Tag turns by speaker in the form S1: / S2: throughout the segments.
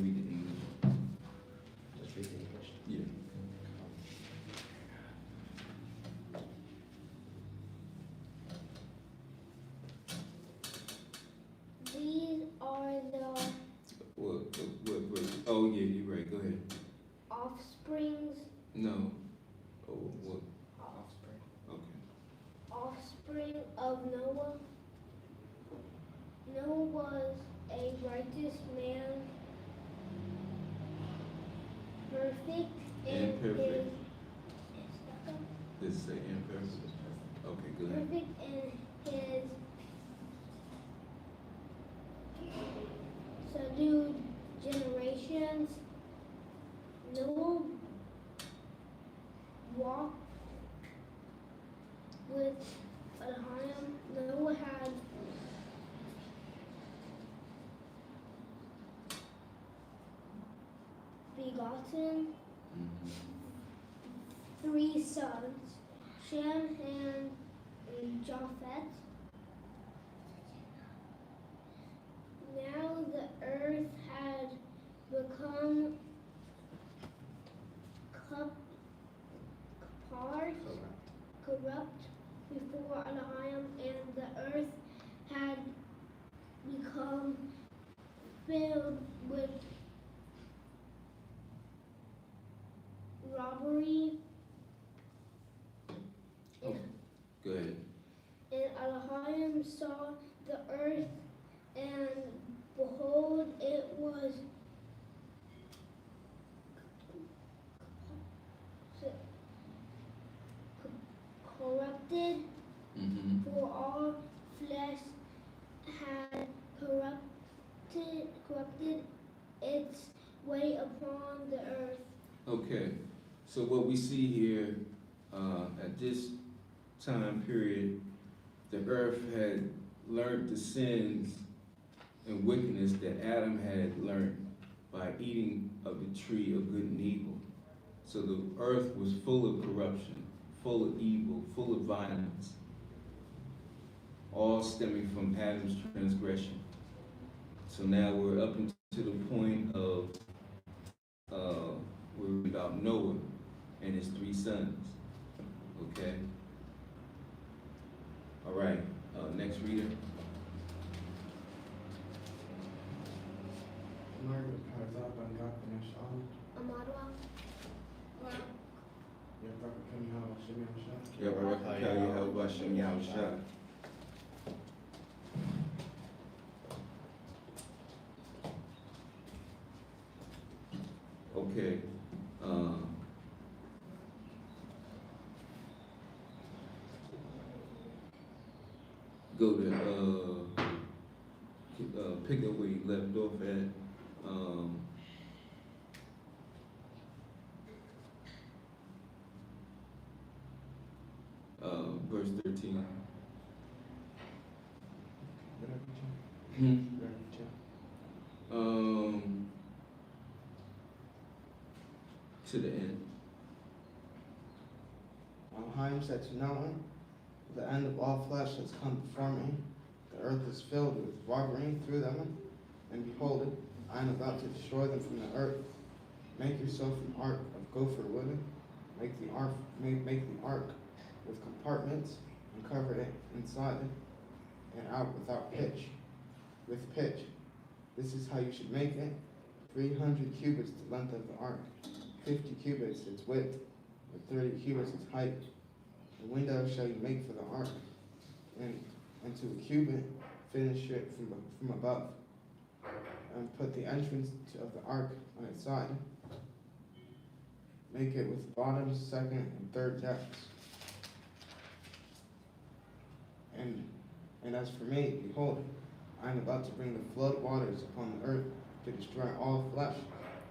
S1: read the English.
S2: Just read the English.
S1: Yeah.
S3: These are the
S1: What? Oh, yeah, you're right. Go ahead.
S3: offsprings.
S1: No. Oh, what?
S2: Offspring.
S1: Okay.
S3: Offspring of Noah. Noah was a righteous man, perfect in
S1: Imperfect.
S3: his
S1: Does it say imperfect? Okay, go ahead.
S3: perfect in his subdued generations. Noah walked with Abraham. Noah had begotten
S1: Mm-hmm.
S3: 3 sons, Shem, Ham, and Japheth. Now the earth had become corrupt before Elohim, and the earth had become filled with robbery.
S1: Oh, go ahead.
S3: And Elohim saw the earth, and behold, it was corrupted,
S1: Mm-hmm.
S3: for all flesh had corrupted its way upon the earth.
S1: Okay. So what we see here at this time period, the earth had learned the sins and wickedness that Adam had learned by eating of the tree of good and evil. So the earth was full of corruption, full of evil, full of violence, all stemming from Adam's transgression. So now we're up into the point of we're about Noah and his 3 sons. Okay. All right. Next reader.
S3: Amadwa.
S1: Okay. Go to pick up where you left off at. Verse 13. To the end.
S4: Elohim said to Noah, the end of all flesh has come before me. The earth is filled with robbery through them, and behold, I am about to destroy them from the earth. Make yourself an ark of gopher wood. Make the ark with compartments, and cover it inside and out without pitch. With pitch. This is how you should make it: 300 cubits the length of the ark, 50 cubits its width, and 30 cubits its height. The window shall you make for the ark, and to a cubit finish it from above, and put the entrance of the ark on its side. Make it with bottom, second, and third decks. And as for me, behold, I am about to bring the flood waters upon the earth to destroy all flesh,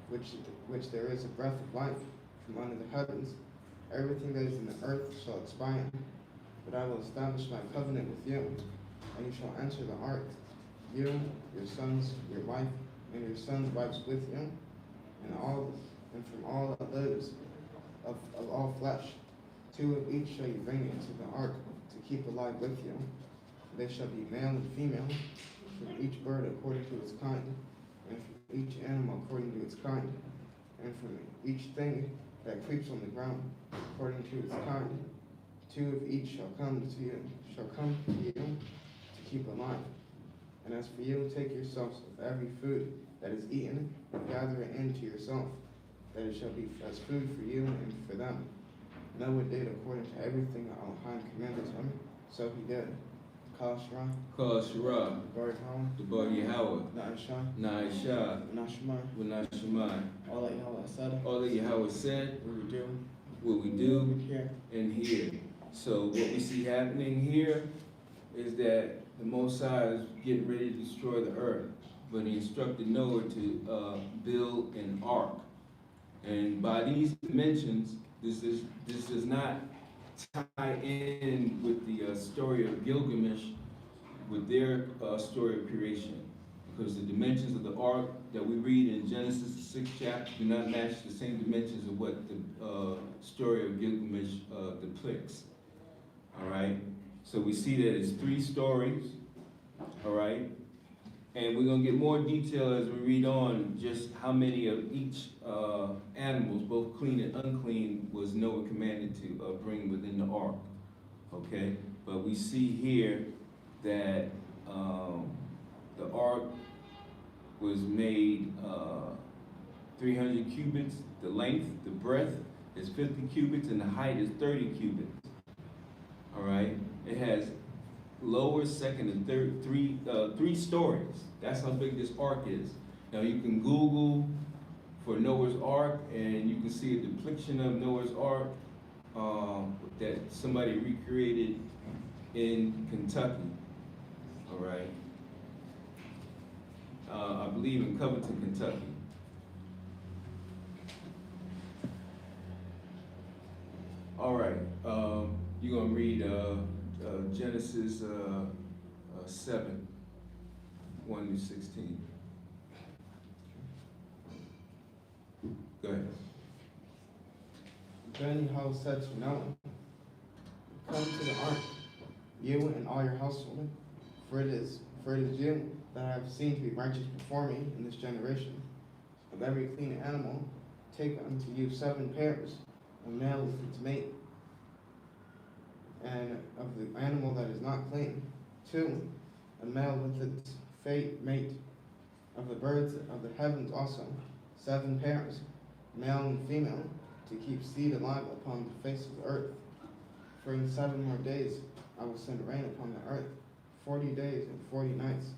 S4: which there is a breath of life from under the heavens. Everything that is in the earth shall expire, but I will establish my covenant with you, and you shall enter the ark, you, your sons, your wife, and your sons' wives with you, and from all that lives of all flesh. 2 of each shall you bring into the ark to keep alive with you. They shall be male and female, from each bird according to its kind, and from each animal according to its kind, and from each thing that creeps on the ground according to its kind. 2 of each shall come to you to keep alive. And as for you, take yourselves of every food that is eaten, and gather it into yourself, that it shall be as food for you and for them. Noah did according to everything that Elohim commanded him, so he did. Kalashra,
S1: Call Shara,
S4: Bar Yahweh,
S1: the bar Yahweh,
S4: Na'ashah,
S1: Naishah,
S4: Nashmar,
S1: Wenashemai.
S4: all that Yahweh said,
S1: All that Yahweh said,
S4: what we do,
S1: what we do,
S4: here.
S1: and here. So what we see happening here is that the Most High is getting ready to destroy the earth, but he instructed Noah to build an ark. And by these dimensions, this does not tie in with the story of Gilgamesh, with their story of creation, because the dimensions of the ark that we read in Genesis, the 6th chapter, do not match the same dimensions of what the story of Gilgamesh depicts. All right, so we see that it's 3 stories. All right, and we're gonna get more detail as we read on just how many of each animals, both clean and unclean, was Noah commanded to bring within the ark. Okay, but we see here that the ark was made 300 cubits. The length, the breadth is 50 cubits, and the height is 30 cubits. All right, it has lower, second, and third, 3 stories. That's how big this ark is. Now you can Google for Noah's Ark, and you can see a depiction of Noah's Ark that somebody recreated in Kentucky. All right, I believe in Covington, Kentucky. All right, you're gonna read Genesis 7, 1 to 16. Go ahead.
S4: Then Yahweh said to Noah, come to the ark, you and all your household, for it is you that I have seen to be righteous before me in this generation. Of every clean animal, take unto you 7 pairs, a male with its mate, and of the animal that is not clean, 2, a male with its mate. Of the birds of the heavens also, 7 pairs, male and female, to keep seed alive upon the face of the earth. For in 7 more days I will send rain upon the earth, 40 days and 40 nights,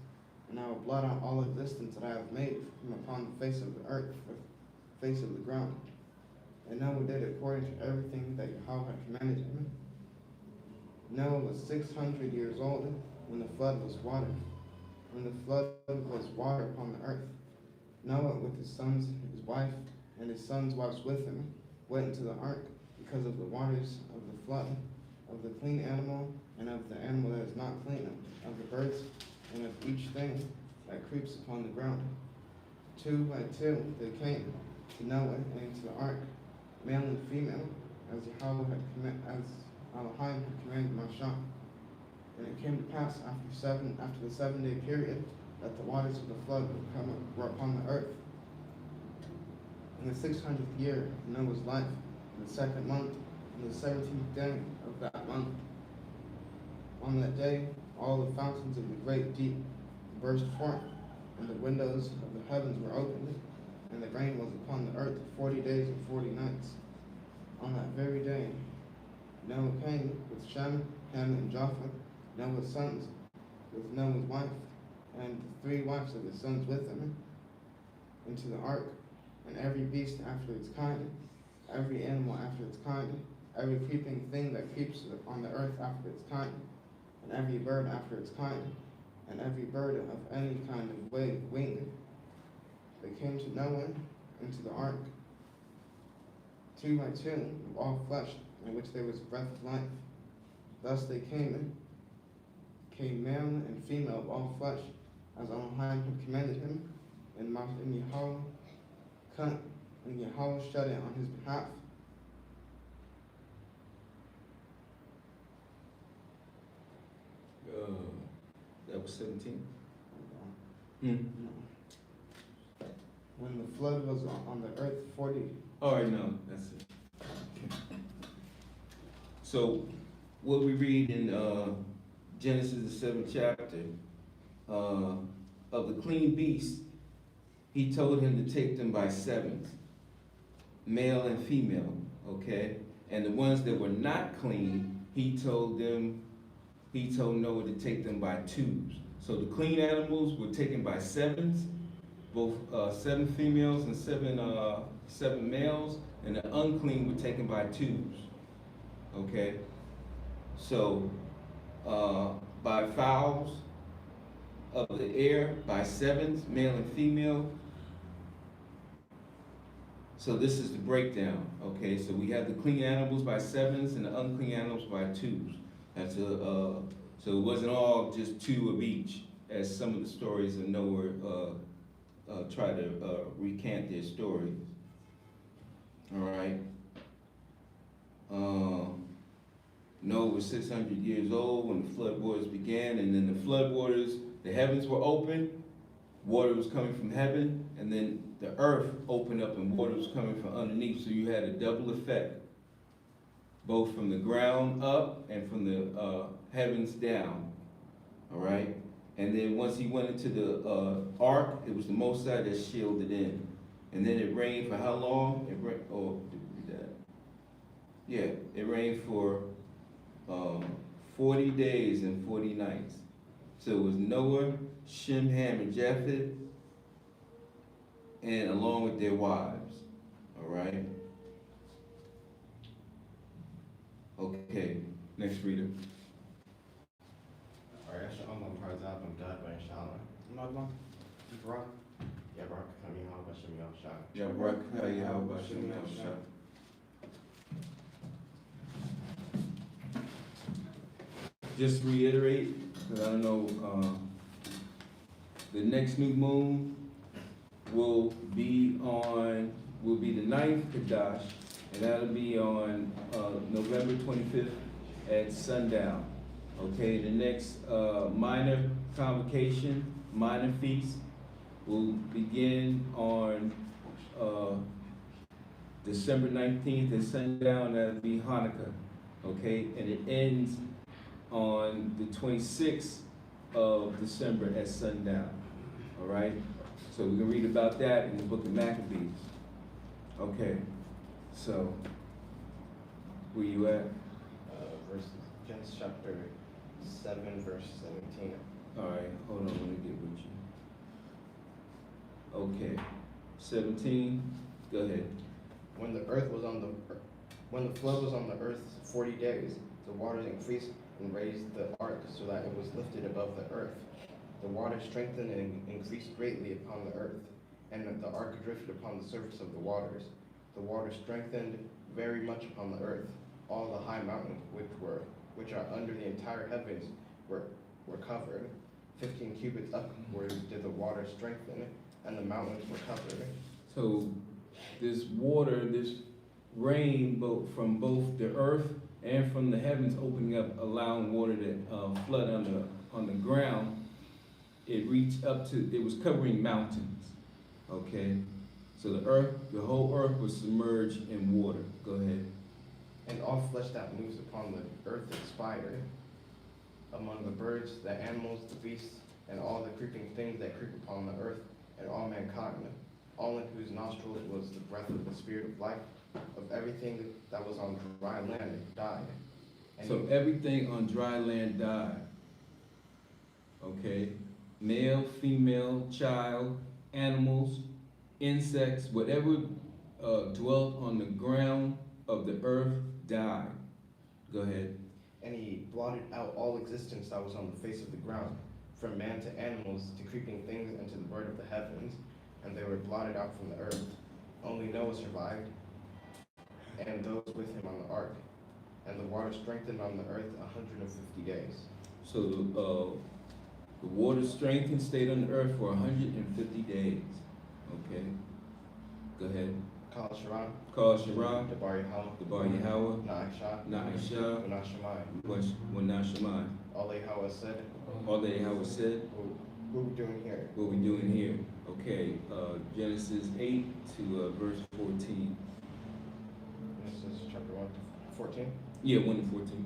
S4: and I will blot out all existence that I have made from upon the face of the earth, the face of the ground. And Noah did according to everything that Yahweh had commanded him. Noah was 600 years old when the flood was water. When the flood was water upon the earth, Noah with his sons, his wife, and his sons' wives with him went into the ark because of the waters of the flood, of the clean animal and of the animal that is not clean, of the birds and of each thing that creeps upon the ground. 2 by 2 they came to Noah and into the ark, male and female, as Elohim had commanded Moshe. And it came to pass after the 7-day period that the waters of the flood were upon the earth. In the 600th year of Noah's life, in the 2nd month, in the 17th day of that month, on that day, all the fountains of the great deep burst forth, and the windows of the heavens were opened, and the rain was upon the earth 40 days and 40 nights. On that very day, Noah came with Shem, Ham, and Japheth, Noah's sons, with Noah's wife, and the 3 wives of his sons with him, into the ark, and every beast after its kind, every animal after its kind, every creeping thing that creeps on the earth after its kind, and every bird after its kind, and every bird of any kind of wing. They came to Noah into the ark, 2 by 2, of all flesh, in which there was breath of life. Thus they came male and female of all flesh, as Elohim had commanded him, and Yahweh shut it on his behalf.
S1: That was 17.
S4: No. When the flood was on the earth 40.
S1: All right, no, that's it. Okay. So, what we read in Genesis the 7th chapter, of the clean beasts, he told him to take them by sevens, male and female, okay? And the ones that were not clean, he told Noah to take them by twos. So the clean animals were taken by sevens, both 7 females and 7 males, and the unclean were taken by twos. Okay? So by fowls of the air, by sevens, male and female. So this is the breakdown. Okay, so we have the clean animals by sevens and the unclean animals by twos. That's so it wasn't all just 2 of each, as some of the stories of Noah try to recant their stories. All right. Noah was 600 years old when the flood waters began, and then the flood waters, the heavens were open, water was coming from heaven, and then the earth opened up and water was coming from underneath. So you had a double effect, both from the ground up and from the heavens down. All right. And then once he went into the ark, it was the Most High that shielded in. And then it rained for how long? Did we read that? Yeah, it rained for 40 days and 40 nights. So it was Noah, Shem, Ham, and Japheth, and along with their wives. All right. Okay, next reader.
S2: Alright, I should on parts out of God by Inshallah.
S4: Magma. Rock.
S2: Yeah, Rock, coming out, but should be all shot.
S1: Yeah, how about you? Just reiterate, because I don't know, the next new moon will be the 9th Kadash, and that'll be on November 25th at sundown. Okay, the next minor convocation, minor feast, will begin on December 19th at sundown. That'll be Hanukkah. Okay, and it ends on the 26th of December at sundown. All right, so we can read about that in the book of Maccabees. Okay, so where you at?
S2: Genesis chapter 7, verse 17.
S1: All right, hold on, let me get with you. Okay, 17. Go ahead.
S2: When the flood was on the earth 40 days, the waters increased and raised the ark so that it was lifted above the earth. The waters strengthened and increased greatly upon the earth, and the ark drifted upon the surface of the waters. The waters strengthened very much upon the earth. All the high mountains which are under the entire heavens were covered. 15 cubits upwards did the water strengthen, and the mountains were covered.
S1: So this water, this rain, both from both the earth and from the heavens opening up, allowing water to flood on the ground, it reached up to, it was covering mountains. Okay, so the whole earth was submerged in water. Go ahead.
S2: And all flesh that moves upon the earth expired, among the birds, the animals, the beasts, and all the creeping things that creep upon the earth, and all mankind, all in whose nostrils was the breath of the spirit of life, of everything that was on dry land died. And
S1: So everything on dry land died. Okay, male, female, child, animals, insects, whatever dwelt on the ground of the earth died. Go ahead.
S2: And he blotted out all existence that was on the face of the ground, from man to animals, to creeping things, and to the bird of the heavens, and they were blotted out from the earth. Only Noah survived, and those with him on the ark. And the water strengthened on the earth 150 days.
S1: So the water strengthened, stayed on the earth for 150 days. Okay, go ahead.
S2: Kal Sharon,
S1: Call Sharon,
S2: Debar Yahweh,
S1: Debar Yahweh,
S2: Naisha,
S1: Naisha,
S2: Unah Shemai.
S1: Wanashemai.
S2: All Yahweh said,
S1: All that Yahweh said,
S2: what are we doing here?
S1: what we doing here? Okay, Genesis 8 to verse 14.
S2: This is chapter 1 to 14.
S1: Yeah, 1 to 14.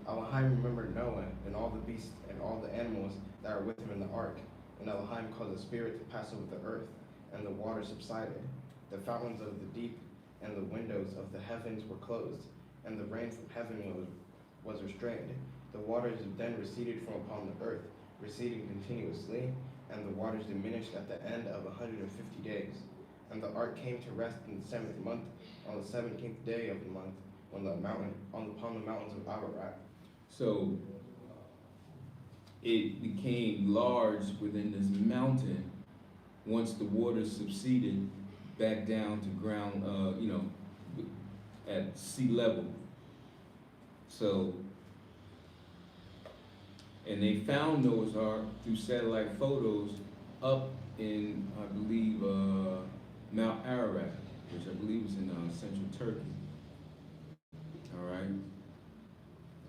S2: Elohim remembered Noah and all the beasts and all the animals that were with him in the ark. And Elohim caused a spirit to pass over the earth, and the water subsided. The fountains of the deep and the windows of the heavens were closed, and the rain from heaven was restrained. The waters then receded from upon the earth, receding continuously, and the waters diminished at the end of 150 days. And the ark came to rest in the 7th month, on the 17th day of the month, upon the mountains of Ararat.
S1: So it became large within this mountain once the water subsided back down to ground, at sea level. So, and they found Noah's Ark through satellite photos up in, I believe, Mount Ararat, which I believe is in central Turkey. All right?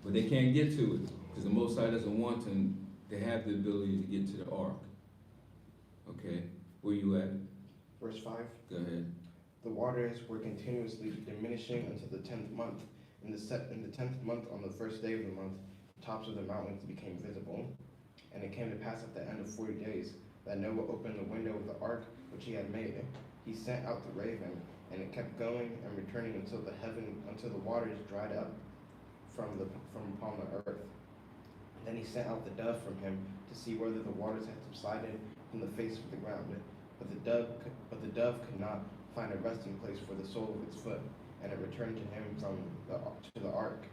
S1: But they can't get to it because the Most High doesn't want them to have the ability to get to the Ark. Okay, where you at?
S2: Verse 5.
S1: Go ahead.
S2: The waters were continuously diminishing until the 10th month. In the 10th month, on the first day of the month, the tops of the mountains became visible. And it came to pass at the end of 40 days that Noah opened the window of the ark which he had made. He sent out the raven, and it kept going and returning until the waters dried up from upon the earth. Then he sent out the dove from him to see whether the waters had subsided from the face of the ground. But the dove could not find a resting place for the sole of its foot, and it returned to him to the ark,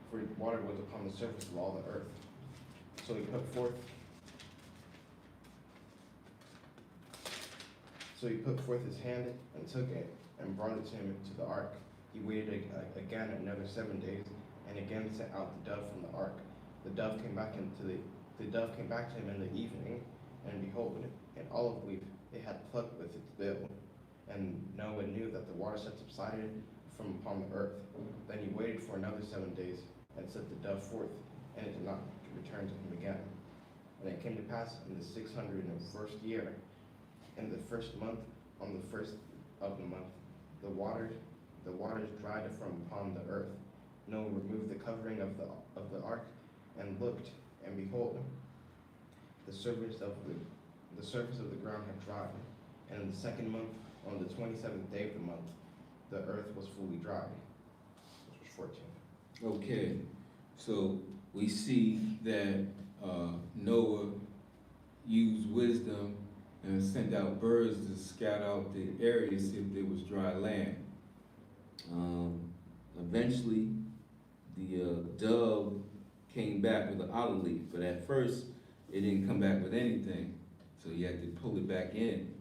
S2: for water was upon the surface of all the earth. So he put forth his hand and took it and brought it to him to the ark. He waited again another 7 days, and again sent out the dove from the ark. The dove came back to him in the evening, and behold, an olive leaf it had plucked with its bill. And Noah knew that the waters had subsided from upon the earth. Then he waited for another 7 days, and sent the dove forth, and it did not return to him again. And it came to pass in the 601st year, in the first month, on the first of the month, the waters dried from upon the earth. Noah removed the covering of the ark, and looked, and behold, the surface of the ground had dried. And in the 2nd month, on the 27th day of the month, the earth was fully dry. Which was 14.
S1: Okay, so we see that Noah used wisdom and sent out birds to scout out the area, see if there was dry land. Eventually, the dove came back with an olive leaf, but at first, it didn't come back with anything. So he had to pull it back in,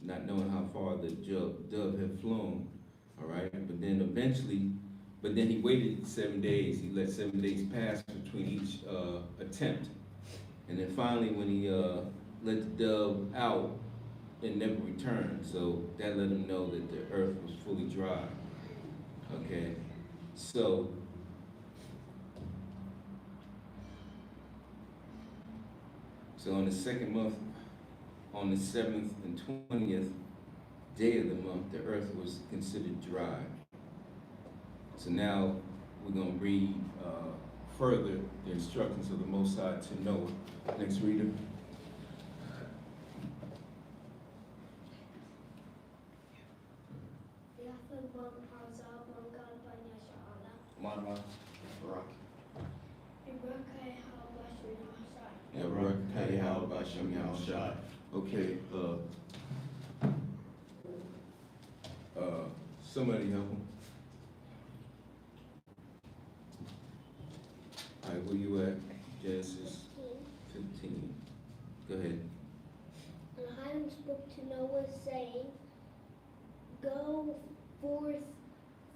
S1: not knowing how far the dove had flown. All right, but then he waited 7 days. He let 7 days pass between each attempt. And then finally, when he let the dove out, it never returned. So that let him know that the earth was fully dry. Okay, so on the 2nd month, on the 7th and 20th day of the month, the earth was considered dry. So now we're going to read further the instructions of the Most High to Noah. Next reader. Okay, somebody help him. All right, where you at? Genesis 15. Go ahead.
S3: Elohim spoke to Noah, saying, Go forth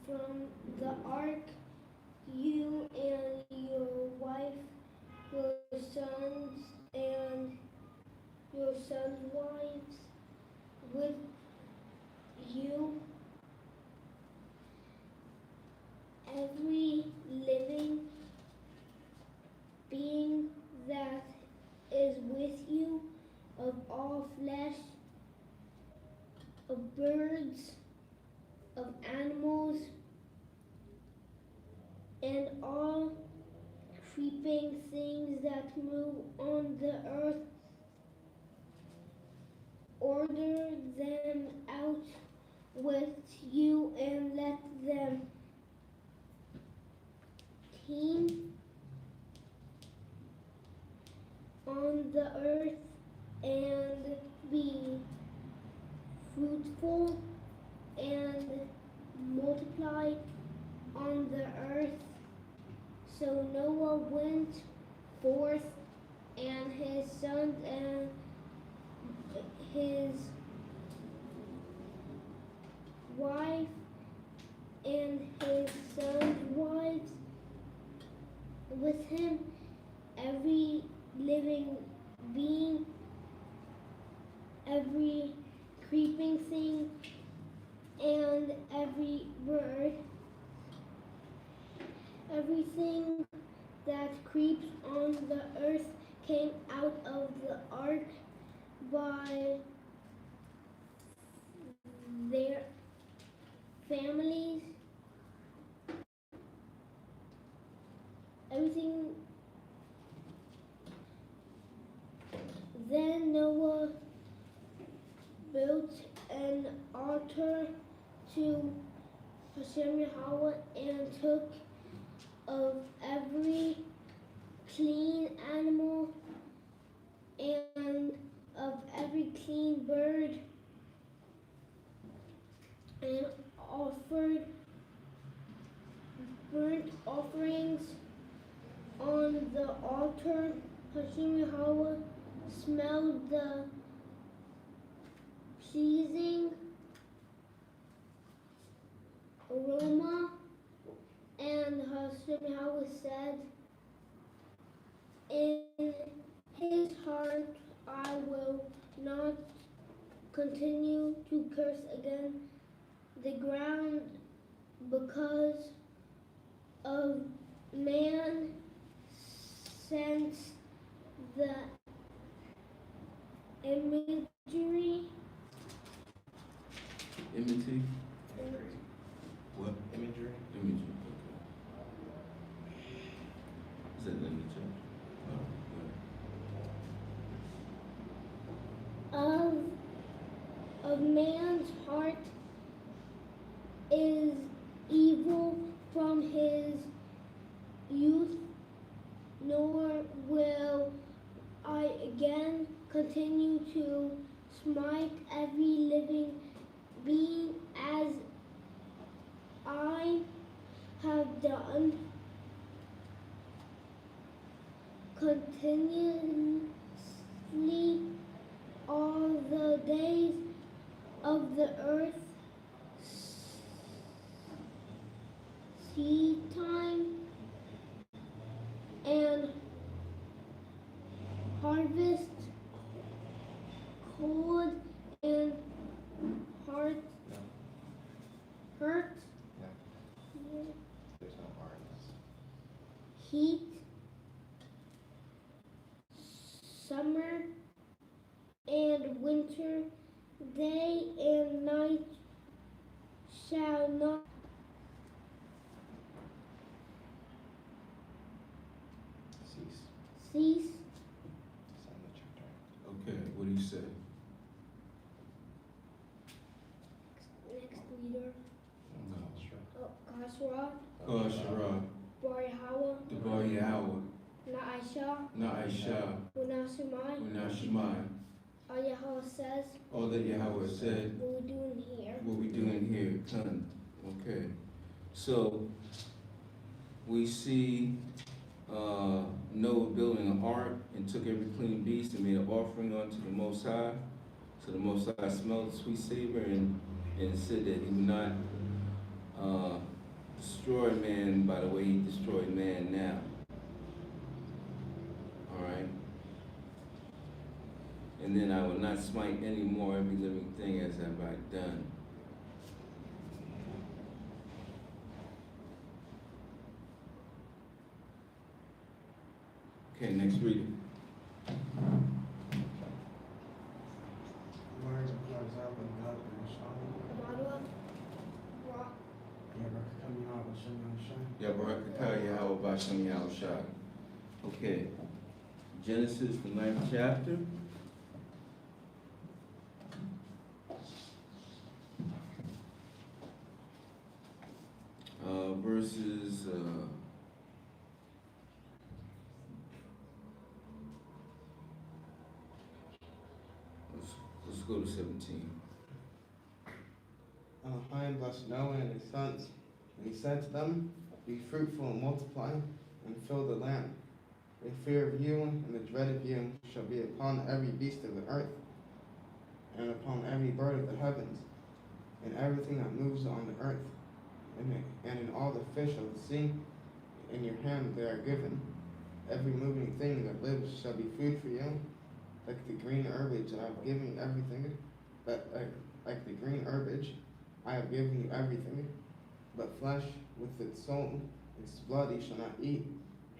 S3: from the ark, you and your wife, your sons, and your sons' wives with you, every living being that is with you, of all all flesh, of birds, of animals, and all creeping things that move on the earth. Order them out with you and let them teem on the earth and be fruitful and multiply on the earth. So Noah went forth, and his sons and his wife and his sons' wives with him, every living being, every creeping thing, and every bird, everything that creeps on the earth came out of the ark by their families. Everything. Then Noah built an altar to Hashem Yahweh and took of every clean animal and of every clean bird and offered burnt offerings on the altar. Hashem Yahweh smelled the pleasing aroma, and Hashem Yahweh said, in his heart I will not continue to curse again the ground because of man, since the imagery.
S1: Imity? What?
S2: Imagery.
S1: Imagery. Okay. Is that in the chapter? Oh,
S3: Of man's heart is evil from his youth, nor will I again continue to smite every living being as I have done continuously all the days of the earth. Seed time and harvest, cold and hard, hurt,
S2: There's no hardness.
S3: heat, summer and winter, day and night shall not cease.
S2: Sign the chapter.
S1: okay, what do you say?
S3: Next leader,
S1: No.
S3: Kasra,
S1: Shara,
S3: Bar Yahweh,
S1: Debar Yahweh,
S3: Na'isha,
S1: Na'isha,
S3: Unashimai.
S1: Unashimai.
S3: All Yahweh says,
S1: All that Yahweh said,
S3: what we doing here?
S1: what we doing here, ton. Okay. So we see Noah building an ark and took every clean beast and made an offering unto the Most High. So the Most High smelled the sweet savor and said that he would not destroy man by the way he destroyed man now. All right. And then I will not smite any more every living thing as have I done. Okay, next reading. Yabarakatah Yahweh Bashem Yahushua. Okay. Genesis, the 9th chapter. Verses, let's go to 17.
S4: Elohim blessed Noah and his sons, and he said to them, be fruitful and multiply, and fill the land. The fear of you and the dread of you shall be upon every beast of the earth, and upon every bird of the heavens, and everything that moves on the earth, and in all the fish of the sea. In your hand they are given. Every moving thing that lives shall be food for you, like the green herbage I have given everything. But like the green herbage, I have given you everything. But flesh with its soul, its blood ye shall not eat.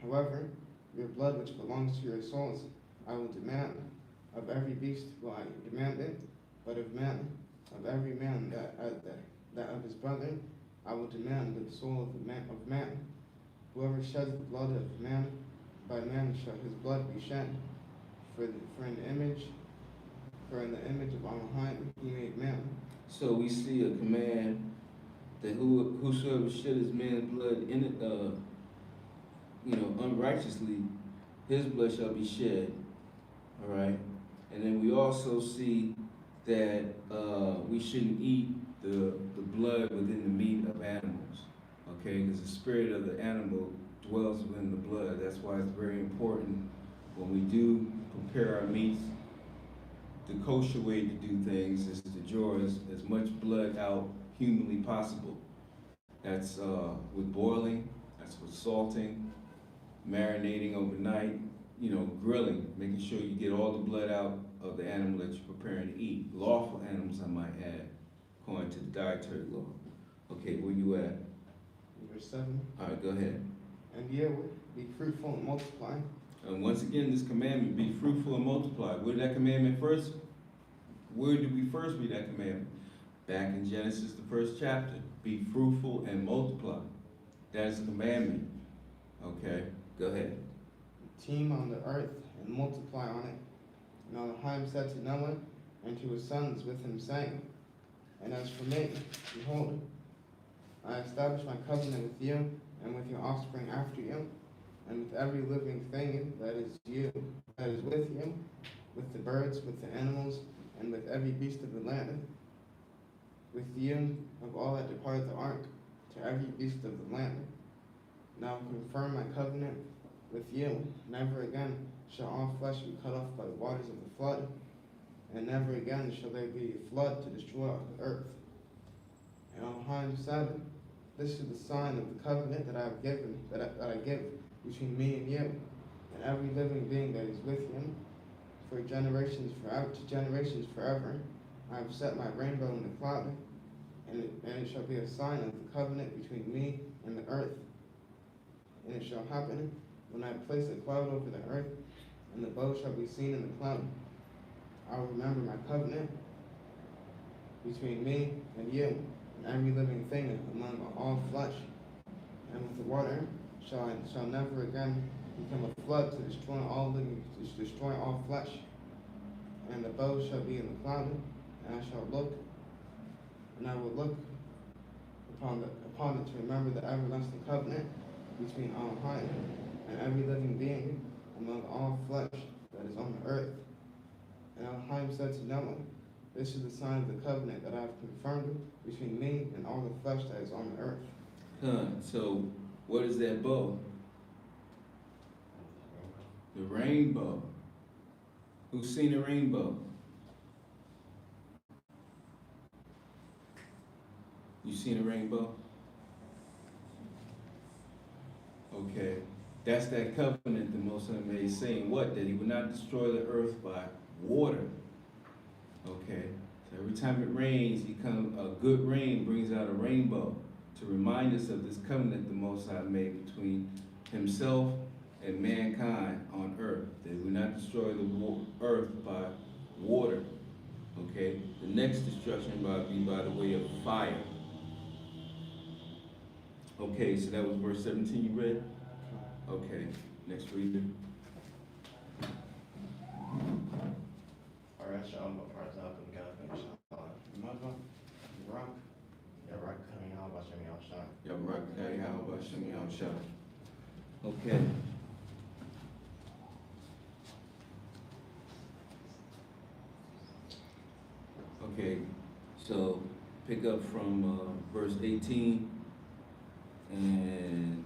S4: However, your blood which belongs to your souls, I will demand. Of every beast will I demand it, but of man, of every man that of his brother, I will demand the soul of man. Whoever sheds the blood of man, by man shall his blood be shed. For in the image of Elohim he made man.
S1: So we see a command that whosoever shed his man's blood in it, unrighteously, his blood shall be shed. All right. And then we also see that we shouldn't eat the blood within the meat of animals. Okay, because the spirit of the animal dwells within the blood. That's why it's very important when we do prepare our meats. The kosher way to do things is to draw as much blood out humanly possible. That's with boiling, that's with salting, marinating overnight, grilling, making sure you get all the blood out of the animal that you're preparing to eat. Lawful animals, I might add, according to the dietary law. Okay, where you at?
S4: Verse 7.
S1: All right, go ahead.
S4: And ye be fruitful and multiply.
S1: And once again, this commandment, be fruitful and multiply. Where did that commandment first? Where did we first read that commandment? Back in Genesis, the 1st chapter. Be fruitful and multiply. That is a commandment. Okay, go ahead.
S4: Teem on the earth and multiply on it. And Elohim said to Noah and to his sons with him, saying, and as for me, behold, I establish my covenant with you and with your offspring after you, and with every living thing that is with you, with the birds, with the animals, and with every beast of the land, with you of all that departed the ark, to every beast of the land. Now confirm my covenant with you. Never again shall all flesh be cut off by the waters of the flood, and never again shall there be a flood to destroy the earth. And Elohim said, this is the sign of the covenant that I have given, that I give between me and you, and every living being that is with you, for generations forever. I have set my rainbow in the cloud, and it shall be a sign of the covenant between me and the earth. And it shall happen, when I place a cloud over the earth, and the bow shall be seen in the cloud, I will remember my covenant between me and you, and every living thing among all flesh. And with the water shall never again become a flood to destroy all flesh. And the bow shall be in the cloud, and I will look upon it to remember the everlasting covenant between Elohim and every living being among all flesh that is on the earth. And Elohim said to Noah, this is the sign of the covenant that I have confirmed between me and all the flesh that is on the earth.
S1: So what is that bow? The rainbow. Who's seen a rainbow? You seen a rainbow? Okay. That's that covenant the Most High made, saying what? That he would not destroy the earth by water. Okay. So every time it rains, a good rain brings out a rainbow to remind us of this covenant the Most High made between himself and mankind on earth. That he would not destroy the earth by water. Okay. The next destruction will be by the way of fire. Okay, so that was verse 17 you read? Okay, next reader.
S2: Alright, Shalom, Rock. Yeah, Rock coming out about Shemi Al-Shah.
S1: Yabarak, how about Shemi Al-Shah? Okay. Okay, so pick up from verse 18 and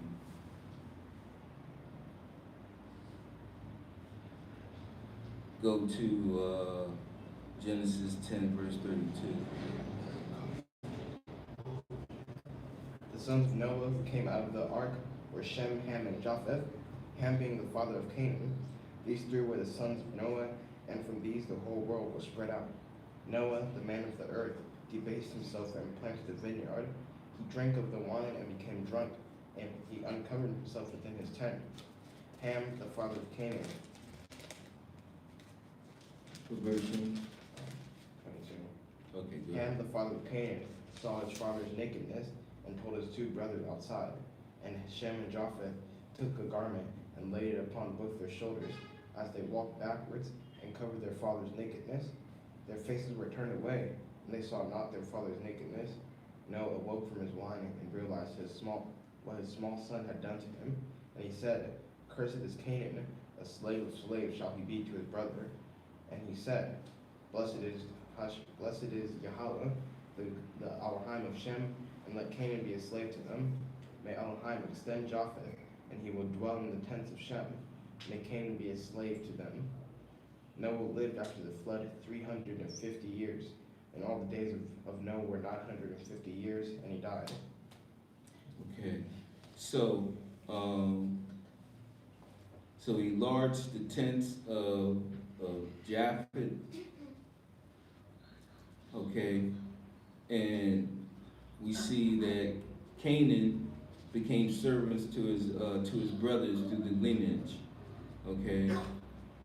S1: go to Genesis 10, verse 32.
S2: The sons of Noah who came out of the ark were Shem, Ham, and Japheth, Ham being the father of Canaan. These three were the sons of Noah, and from these the whole world was spread out. Noah, the man of the earth, debased himself and planted a vineyard. He drank of the wine and became drunk, and he uncovered himself within his tent. Ham, the father of Canaan.
S1: Version.
S2: 22.
S1: Okay, good.
S2: Ham, the father of Canaan, saw his father's nakedness and told his two brothers outside. And Shem and Japheth took a garment and laid it upon both their shoulders as they walked backwards and covered their father's nakedness. Their faces were turned away, and they saw not their father's nakedness. Noah awoke from his wine and realized what his small son had done to him. And he said, "Cursed is Canaan, a slave of slaves shall he be to his brother." And he said, Blessed is Yahweh, the Elohim of Shem, and let Canaan be a slave to them. May Elohim extend Japheth, and he will dwell in the tents of Shem. May Canaan be a slave to them. Noah lived after the flood 350 years, and all the days of Noah were 950 years, and he died.
S1: Okay, so so he enlarged the tents of Japheth. Okay, and we see that Canaan became servants to his brothers through the lineage. Okay,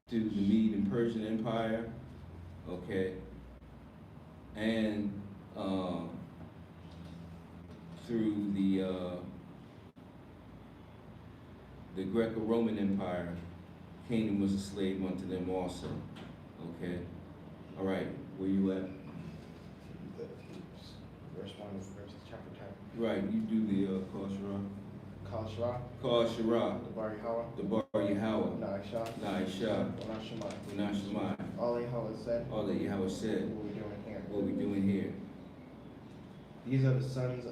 S1: through the Mede and Persian Empire. Okay, and through the Greco-Roman Empire, Canaan was a slave unto them also. Okay, all right, where you at?
S2: Verse 1 of chapter 10.
S1: Right, you do the Kal Shirah.
S2: Kal Shirah,
S1: Kal Shirah,
S2: the Bar Yahweh,
S1: the Bar Yahweh,
S2: Naishah,
S1: Naishah,
S2: Onashimai.
S1: Unashimai.
S2: All Yahweh said,
S1: All that Yahweh said,
S2: what we doing here?
S1: what we doing here.
S2: These are the descendants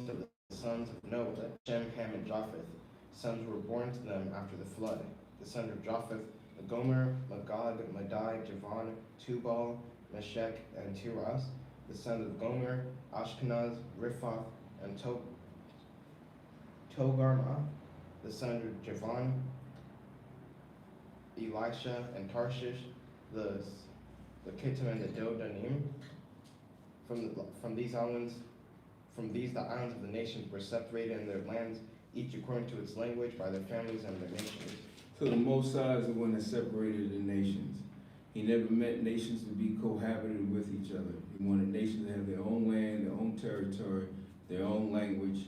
S2: of the sons of Noah, Shem, Ham, and Japheth. Sons were born to them after the flood. The sons of Japheth, Gomer, Magog, Madai, Javan, Tubal, Meshech, and Tiras. The sons of Gomer, Ashkenaz, Riphath, and Togarmah. The sons of Javan, Elisha, and Tarshish. The Kittim and the Dodanim. From these islands, the islands of the nations were separated in their lands, each according to its language, by their families and their nations.
S1: So the Most High is the one that separated the nations. He never meant nations to be cohabited with each other. He wanted nations to have their own land, their own territory, their own language,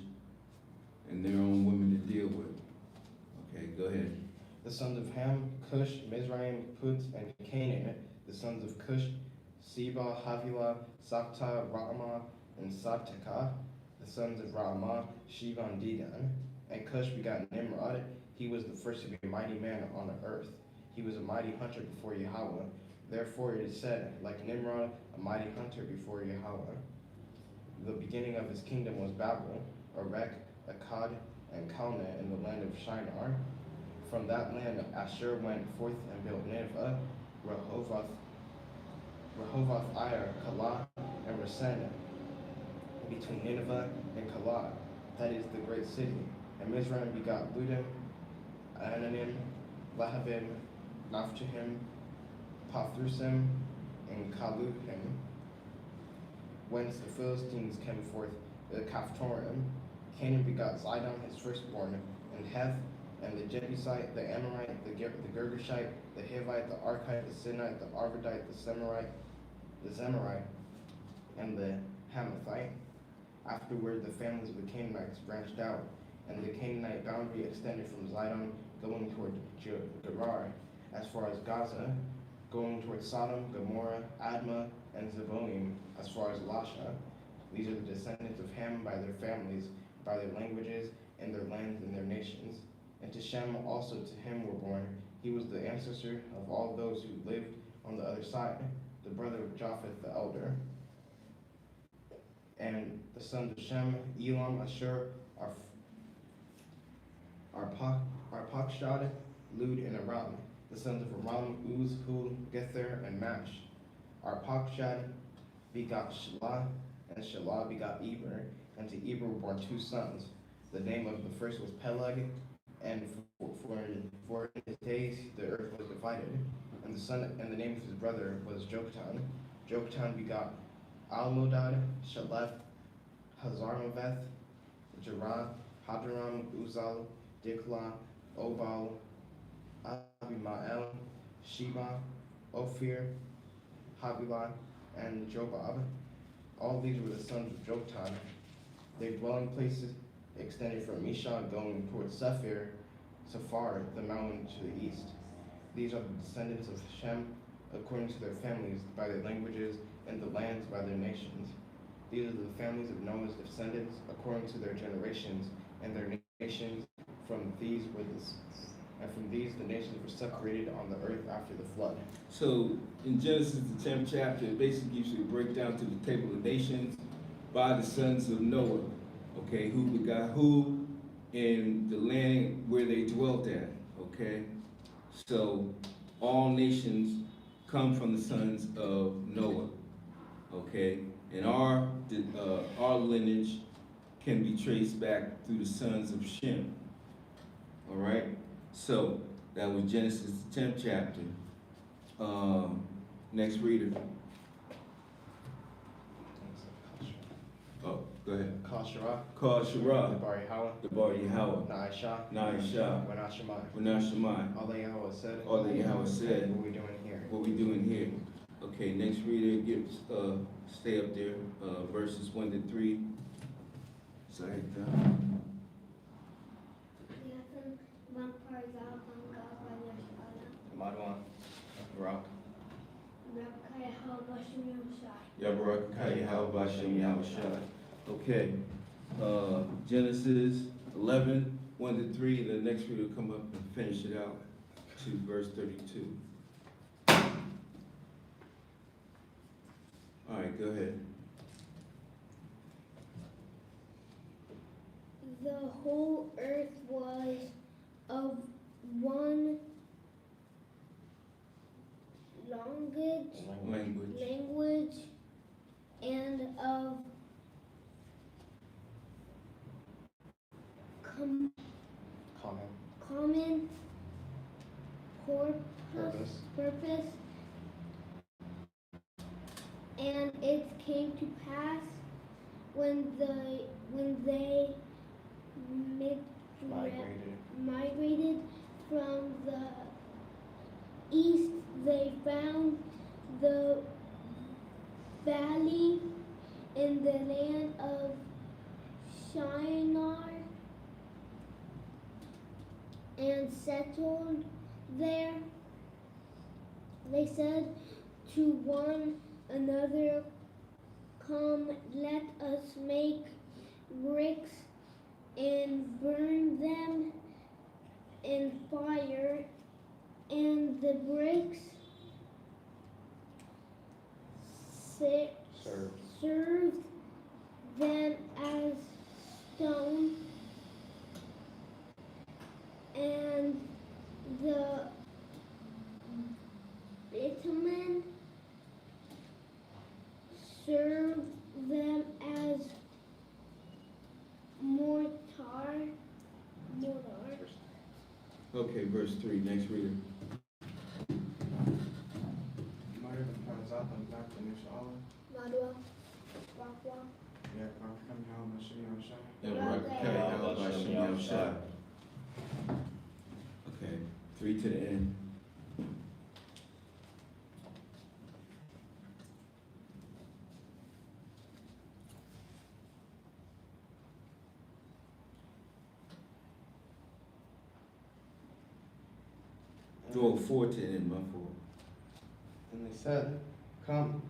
S1: and their own women to deal with. Okay, go ahead.
S2: The sons of Ham, Cush, Mizraim, Put, and Canaan. The sons of Cush, Seba, Havilah, Sapta, Ramah, and Sabteka. The sons of Ramah, Sheba, and Dedan. And Cush begot Nimrod. He was the first to be a mighty man on the earth. He was a mighty hunter before Yahweh. Therefore it is said, like Nimrod, a mighty hunter before Yahweh. The beginning of his kingdom was Babel, Erech, Akkad, and Calneh in the land of Shinar. From that land Asher went forth and built Nineveh, Rehoboth, Ir, Calah, and Resen, between Nineveh and Calah, that is the great city. And Mizraim begot Ludim, Ananim, Lahabim, Naphtuhim, Pathrusim, and Kaluhim, whence the Philistines came forth, the Caphtorim. Canaan begot Zidon his firstborn, and Heth, and the Jebusite, the Amorite, the Girgashite, the Hivite, the Archite, the Sinite, the Arvadite, the Zemarite, and the Hamathite. Afterward, the families of the Canaanites branched out, and the Canaanite boundary extended from Zidon going toward Gerar, as far as Gaza, going toward Sodom, Gomorrah, Admah, and Zeboim, as far as Lasha. These are the descendants of Ham by their families, by their languages, and their lands and their nations. And to Shem also to him were born. He was the ancestor of all those who lived on the other side, the brother of Japheth the elder. And the sons of Shem, Elam, Ashur, Arpachshad, Lud, and Aram. The sons of Aram, Uz, Hul, Gether, and Mash. Arpachshad begot Shelah, and Shelah begot Eber, and to Eber were born 2 sons. The name of the first was Peleg, and for in his days the earth was divided. And the name of his brother was Joktan. Joktan begot Almodad, Shaleth, Hazarmaveth, Jerah, Hadoram, Uzal, Diklah, Obal, Abimael, Sheba, Ophir, Havilah, and Jobab. All these were the sons of Joktan. Their dwelling places extended from Mishah going towards Sephar, the mountain to the east. These are the descendants of Shem, according to their families, by their languages, and the lands by their nations. These are the families of Noah's descendants, according to their generations, and their nations. From these the nations were separated on the earth after the flood.
S1: So in Genesis, the 10th chapter, it basically gives you a breakdown to the table of nations by the sons of Noah. Okay, who begot who in the land where they dwelt at. Okay, so all nations come from the sons of Noah. Okay, and our lineage can be traced back through the sons of Shem. All right, so that was Genesis, the 10th chapter. Next reader. Oh, go ahead.
S2: Kashara,
S1: Shirah,
S2: Bari Hawa,
S1: the Bar Yahweh,
S2: Naisha,
S1: Naishah,
S2: Wanashemai.
S1: Wenashemai.
S2: All that Yahweh said.
S1: All that Yahweh said.
S2: What are we doing here?
S1: What we doing here? Okay, next reader gives stay up there, verses 1 to 3. Sorry,
S2: Madwan, Barak.
S1: Yabarakaya Halbashem Yahushua. Okay, Genesis 11, 1 to 3. The next reader will come up and finish it out to verse 32. All right, go ahead.
S3: The whole earth was of one language and of common purpose. And it came to pass when they migrated from the east, they found the valley in the land of Shinar and settled there. They said to one another, "Come, let us make bricks and burn them in fire." And the bricks served them as stone, and the bitumen served them as mortar.
S1: Okay, verse 3, next reader.
S3: Madwa, Wakwa,
S1: Yabarakaya Halbashem Yahushua. Okay, 3 to the end. Draw 4 to end, my fault.
S4: And they said, come,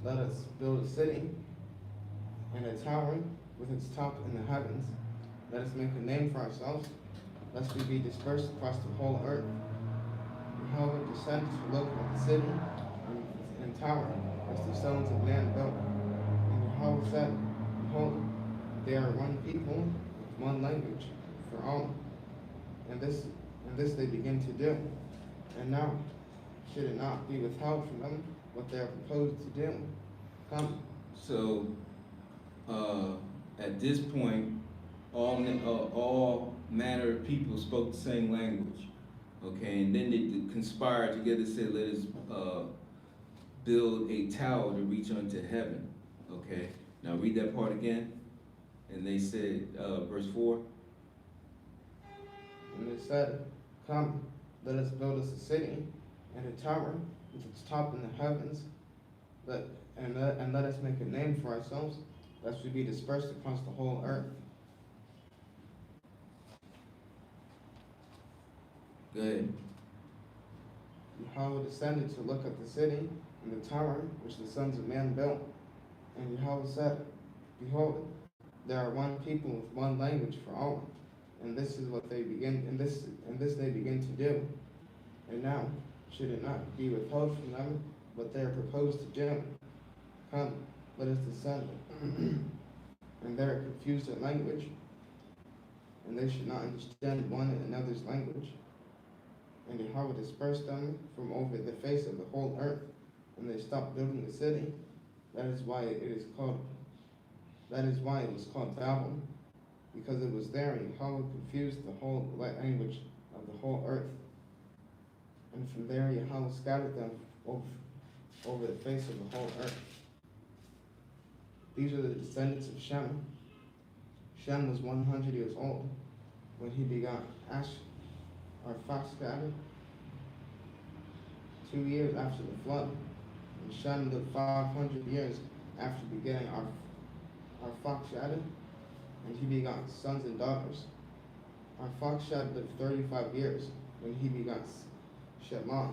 S4: let us build a city and a tower with its top in the heavens. Let us make a name for ourselves, lest we be dispersed across the whole earth. Yahweh descended to look at the city and tower which the sons of man built. And Yahweh said, behold, they are one people with one language for all. And this they begin to do. And now, should it not be withheld from them what they are proposed to do? Come.
S1: So, at this point, all manner of people spoke the same language, okay? And then they conspired together, said, let us build a tower to reach unto heaven, okay? Now read that part again. And they said, verse 4.
S4: And they said, come, let us build us a city and a tower with its top in the heavens, and let us make a name for ourselves, lest we be dispersed across the whole earth.
S1: Go ahead.
S4: Yahweh descended to look at the city and the tower which the sons of man built. And Yahweh said, behold, there are one people with one language for all. And this is what they begin, and this they begin to do. And now, should it not be withheld from them what they are proposed to do? Come, let us descend. And they are confused in language, and they should not understand one another's language. And Yahweh dispersed them from over the face of the whole earth, and they stopped building the city. That is why it was called Babel, because it was there Yahweh confused the whole language of the whole earth. And from there Yahweh scattered them over the face of the whole earth. These are the descendants of Shem. Shem was 100 years old when he begot Arphaxad 2 years after the flood. And Shem lived 500 years after begetting Arphaxad, and he begot sons and daughters. Arphaxad lived 35 years when he begot Shelah,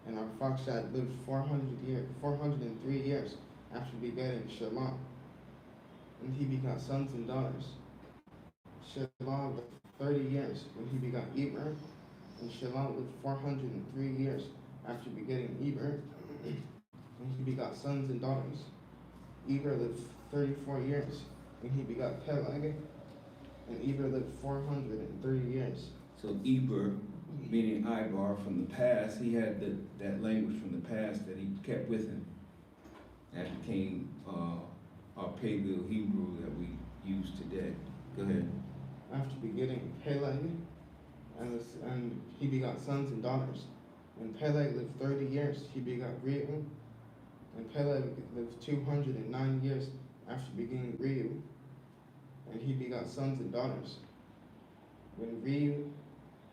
S4: and Arphaxad lived 403 years after begetting Shelah, and he begot sons and daughters. Shelah lived 30 years when he begot Eber, and Shelah lived 403 years after begetting Eber, and he begot sons and daughters. Eber lived 34 years when he begot Peleg, and Eber lived 430 years.
S1: So Eber, meaning Ibar from the past, he had that language from the past that he kept with him. That became our Paleo Hebrew that we use today. Go ahead.
S4: After begetting Peleg, and he begot sons and daughters. When Peleg lived 30 years, he begot Reu, and Peleg lived 209 years after begetting Reu, and he begot sons and daughters. When Reu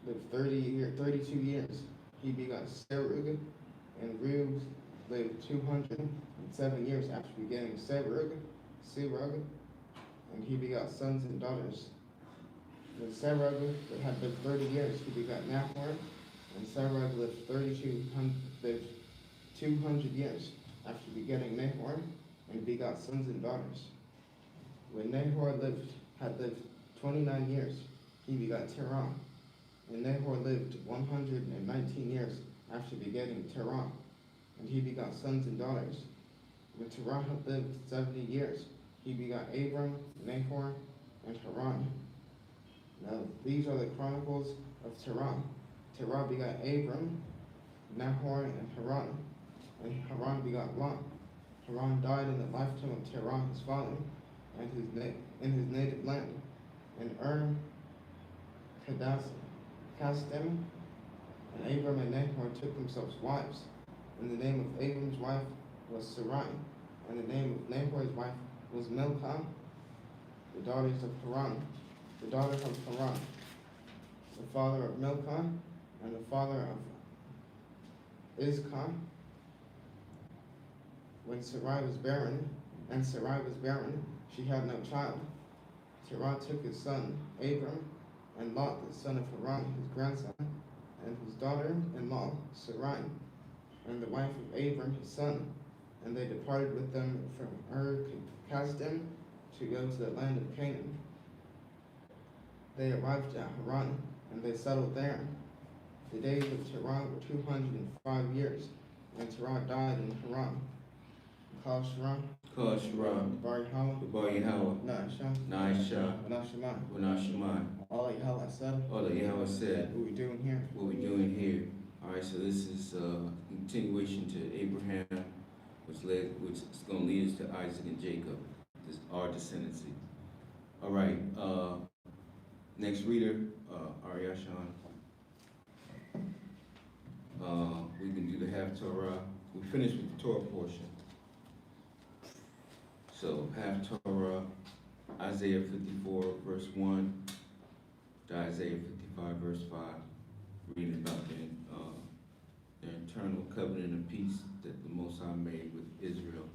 S4: lived 32 years, he begot Serug, and Reu lived 207 years after begetting Serug, and he begot sons and daughters. When Serug had lived 30 years, he begot Nahor, and Serug lived 200 years after begetting Nahor, and begot sons and daughters. When Nahor had lived 29 years, he begot Terah, and Nahor lived 119 years after begetting Terah, and he begot sons and daughters. When Terah had lived 70 years, he begot Abram, Nahor, and Haran. Now these are the chronicles of Terah. Terah begot Abram, Nahor, and Haran Haran begot Lot. Haran died in the lifetime of Terah his father, and in his native land. And Kasdim, and Abram and Nahor took themselves wives. And the name of Abram's wife was Sarai, and the name of Nahor's wife was Milcah, the daughters of Haran, the daughter of Haran, the father of Milcah, and the father of Iscah. When Sarai was barren, she had no child. Terah took his son, Abram, and Lot, the son of Haran, his grandson, and his daughter-in-law Sarai, and the wife of Abram his son. And they departed with them from Kasdim to go to the land of Canaan. They arrived at Haran, and they settled there. The days of Terah were 205 years, and Terah died in Haran. Kal Sharon, Bar
S1: Yahweh, Naisha, Shemai.
S4: all that Yahweh said.
S1: All that Yahweh said.
S4: What we doing here?
S1: What we doing here? All right, so this is a continuation to Abraham, which is going to lead us to Isaac and Jacob, our descendancy. All right, next reader, Ariashan. We can do the half Torah. We finished with the Torah portion. So half Torah, Isaiah 54 verse 1 to Isaiah 55 verse 5, reading about the eternal covenant of peace that the Most High made with Israel.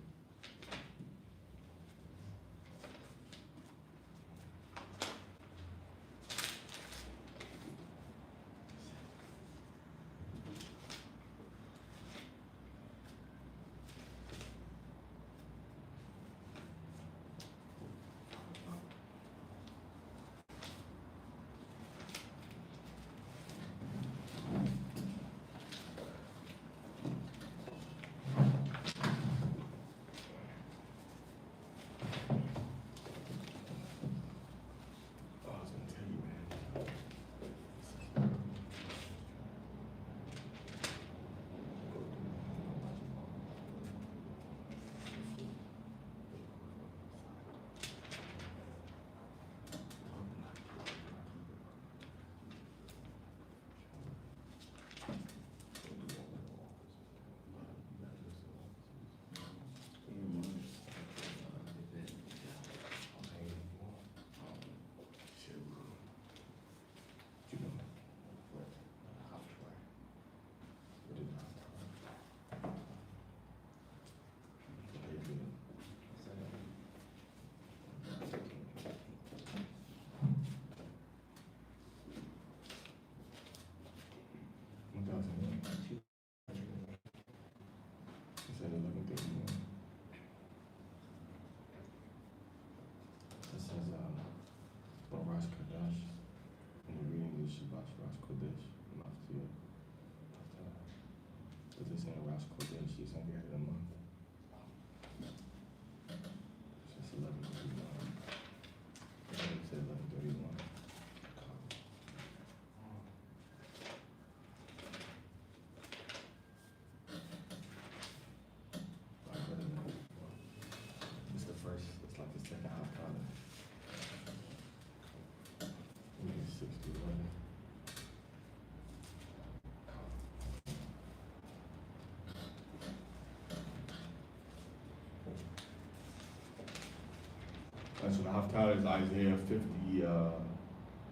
S5: So the Haftarah is Isaiah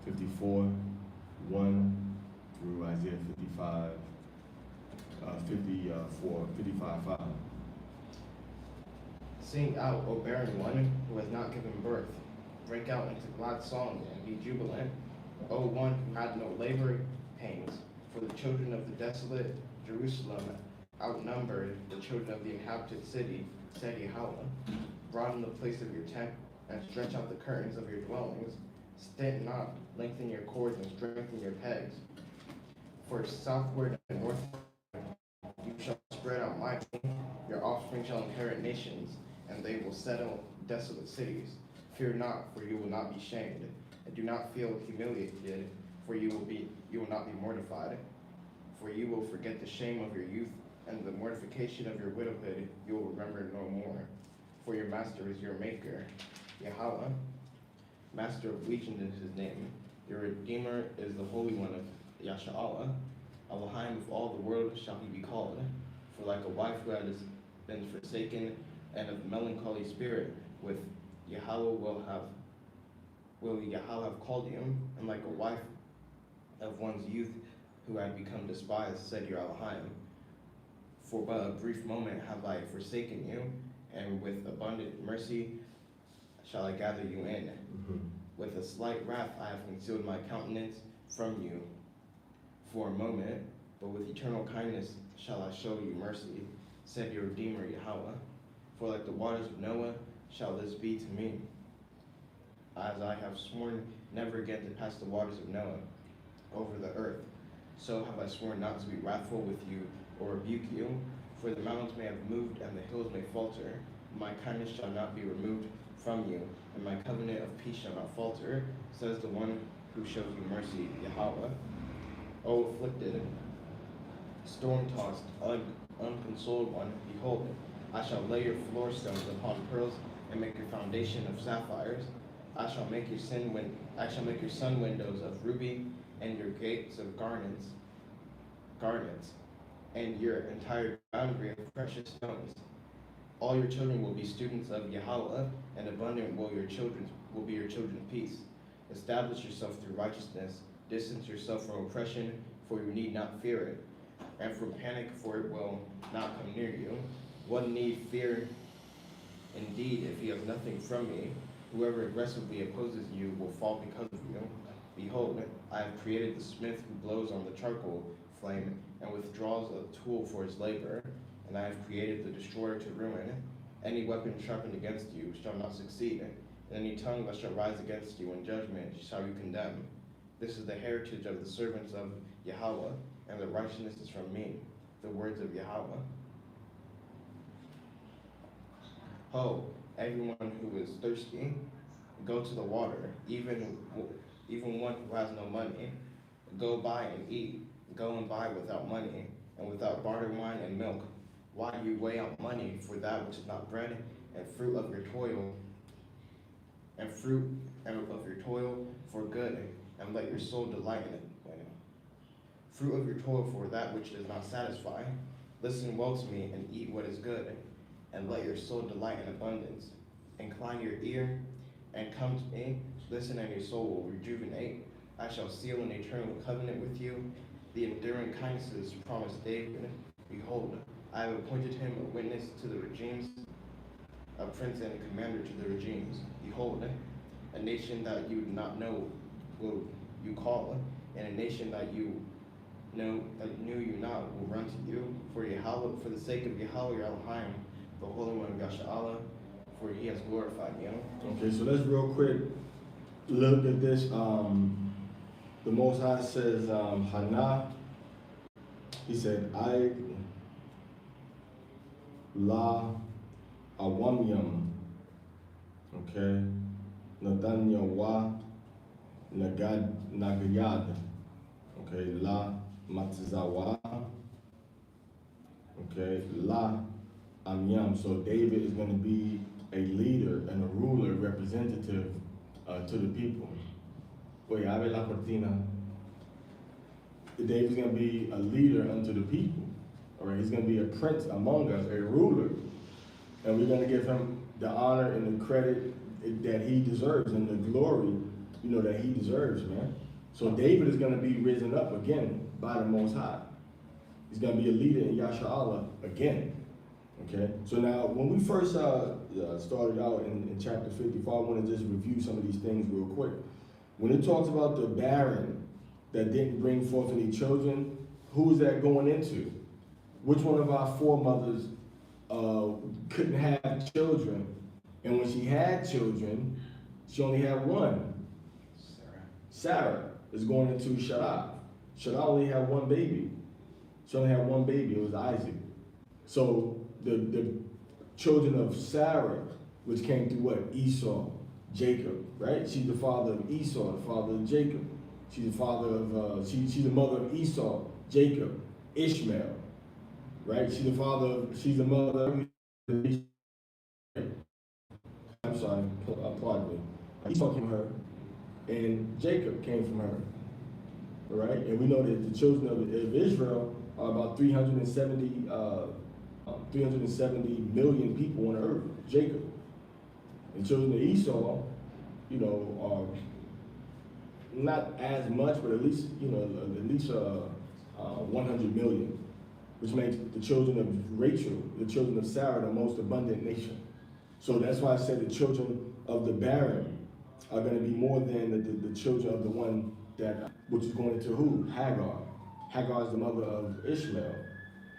S5: 54, 1 through Isaiah 55, 55, 5.
S2: Sing out, O barren one who has not given birth. Break out into glad song and be jubilant, O one who had no labor pains. For the children of the desolate Jerusalem outnumbered the children of the inhabited city, said Yahweh. Broaden the place of your tent and stretch out the curtains of your dwellings. Stand not, lengthen your cords and strengthen your pegs. For southward and northward you shall spread out mightily. Your offspring shall inherit nations, and they will settle desolate cities. Fear not, for you will not be shamed, and do not feel humiliated, for you will not be mortified. For you will forget the shame of your youth, and the mortification of your widowhood you will remember no more. For your master is your maker, Yahweh. Master of legions is his name. Your Redeemer is the Holy One of Yasha'Allah. Elohim of all the world shall he be called. For like a wife who has been forsaken and of melancholy spirit, with Yahweh will Yahweh have called you, and like a wife of one's youth who had become despised, said your Elohim. For but a brief moment have I forsaken you, and with abundant mercy shall I gather you in. With a slight wrath I have concealed my countenance from you. for a moment, but with eternal kindness shall I show you mercy, said your Redeemer Yahweh. For like the waters of Noah shall this be to me, as I have sworn never again to pass the waters of Noah over the earth. So have I sworn not to be wrathful with you or rebuke you, for the mountains may have moved and the hills may falter. My kindness shall not be removed from you, and my covenant of peace shall not falter, says the one who shows you mercy, Yahweh. O afflicted, storm-tossed, unconsoled one, behold, I shall lay your floor stones upon pearls and make your foundation of sapphires. I shall make your sun windows of ruby and your gates of garnets, and your entire boundary of precious stones. All your children will be students of Yahweh, and abundant will be your children's peace. Establish yourself through righteousness, distance yourself from oppression, for you need not fear it, and from panic, for it will not come near you. What need fear indeed if he has nothing from me? Whoever aggressively opposes you will fall because of you. Behold, I have created the smith who blows on the charcoal flame and withdraws a tool for his labor, and I have created the destroyer to ruin. Any weapon sharpened against you shall not succeed, and any tongue that shall rise against you in judgment shall you condemn. This is the heritage of the servants of Yahweh, and the righteousness is from me, the words of Yahweh. Ho, everyone who is thirsty, go to the water, even one who has no money. Go buy and eat, go and buy without money, and without barter wine and milk. Why do you weigh out money for that which is not bread, and fruit of your toil, for good, and let your soul delight in it. Fruit of your toil for that which does not satisfy. Listen well to me and eat what is good, and let your soul delight in abundance. Incline your ear and come to me. Listen, and your soul will rejuvenate. I shall seal an eternal covenant with you, the enduring kindnesses promised David. Behold, I have appointed him a witness to the regimes, a prince and a commander to the regimes. Behold, a nation that you do not know will you call, and a nation that knew you not will run to you. For the sake of Yahweh Elohim, the Holy One of Yashar'Allah, for he has glorified you.
S5: Okay, so let's real quick look at this. The Most High says, Hana, he said, I la awamyam, okay, Nadanya wa nagayad, okay, la matzawa, okay, la amyam. So David is going to be a leader and a ruler, representative to the people. Wait, abre la cortina. David's going to be a leader unto the people. All right, he's going to be a prince among us, a ruler. And we're going to give him the honor and the credit that he deserves and the glory, that he deserves, man. So David is going to be risen up again by the Most High. He's going to be a leader in Yashar'Allah again. Okay, so now when we first started out in chapter 54, I want to just review some of these things real quick. When it talks about the barren that didn't bring forth any children, who is that going into? Which one of our foremothers couldn't have children? And when she had children, she only had one. Sarah is going into Shabath. Shabath only had one baby. She only had one baby, it was Isaac. So the children of Sarah, which came through what? Esau, Jacob, right? She's the father of Esau, the father of Jacob. She's the father of, she's the mother of Esau, Jacob, Ishmael, right? She's the mother of, I'm sorry, pardon me. Esau came from her, and Jacob came from her, all right? And we know that the children of Israel are about 370 million people on earth, Jacob. And children of Esau, are not as much, but at least 100 million, which makes the children of Rachel, the children of Sarah, the most abundant nation. So that's why I said the children of the barren are going to be more than the children of the one which is going into who? Hagar. Hagar is the mother of Ishmael.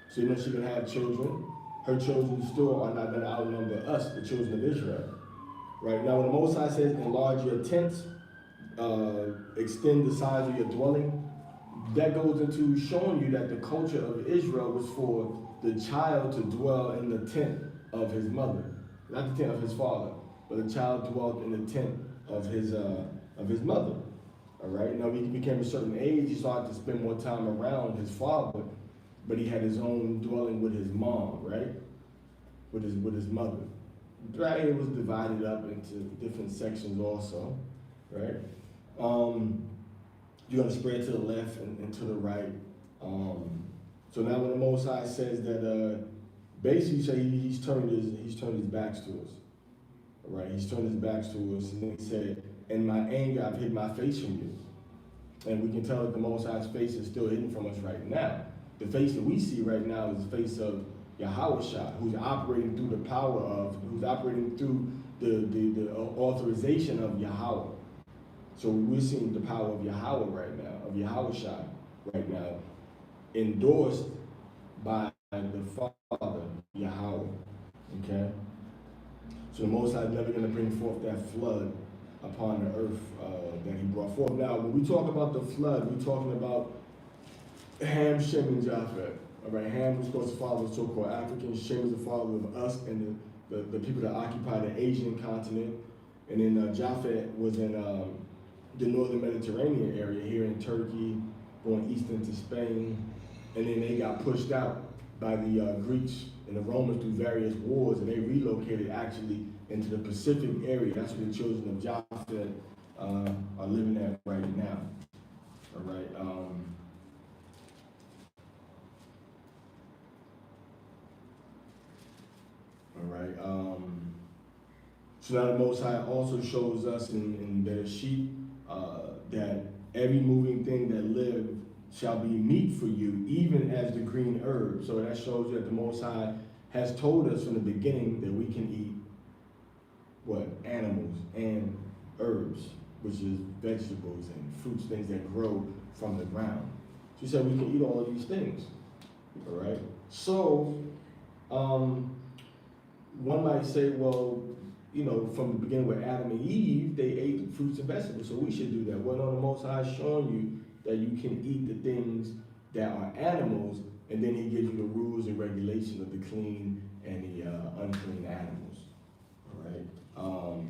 S5: So even though she can have children, her children still are not going to outnumber us, the children of Israel. Right? Now, when the Most High says, enlarge your tents, extend the size of your dwelling, that goes into showing you that the culture of Israel was for the child to dwell in the tent of his mother. Not the tent of his father, but the child dwelt in the tent of his mother. All right? Now, when he became a certain age, he started to spend more time around his father, but he had his own dwelling with his mom, right? With his mother. Right? It was divided up into different sections also, right? You're gonna spread to the left and to the right. So now when the Most High says that, basically say he's turned his backs to us. All right? He's turned his backs to us, and then he said, "In my anger, I've hid my face from you." And we can tell that the Most High's face is still hidden from us right now. The face that we see right now is the face of Yahushua, who's operating through the power of, who's operating through the authorization of Yahweh. So we're seeing the power of Yahweh right now, of Yahushua right now, endorsed by the Father, Yahweh. Okay? So the Most High is never going to bring forth that flood upon the earth that he brought forth. Now, when we talk about the flood, we're talking about Ham, Shem, and Japheth. All right, Ham was supposed to follow the so-called Africans. Shem is the father of us and the people that occupy the Asian continent. And then Japheth was in the northern Mediterranean area, here in Turkey, going east into Spain. And then they got pushed out by the Greeks and the Romans through various wars, and they relocated actually into the Pacific area. That's where the children of Japheth are living at right now. All right. All right. So now the Most High also shows us in Bereshit that every moving thing that lives shall be meat for you, even as the green herb. So that shows you that the Most High has told us from the beginning that we can eat what? Animals and herbs, which is vegetables and fruits, things that grow from the ground. So he said we can eat all of these things. All right. So one might say, well, you know, from the beginning with Adam and Eve, they ate fruits and vegetables, so we should do that. Well, no, the Most High is showing you that you can eat the things that are animals, and then he gives you the rules and regulations of the clean and the unclean animals. All right.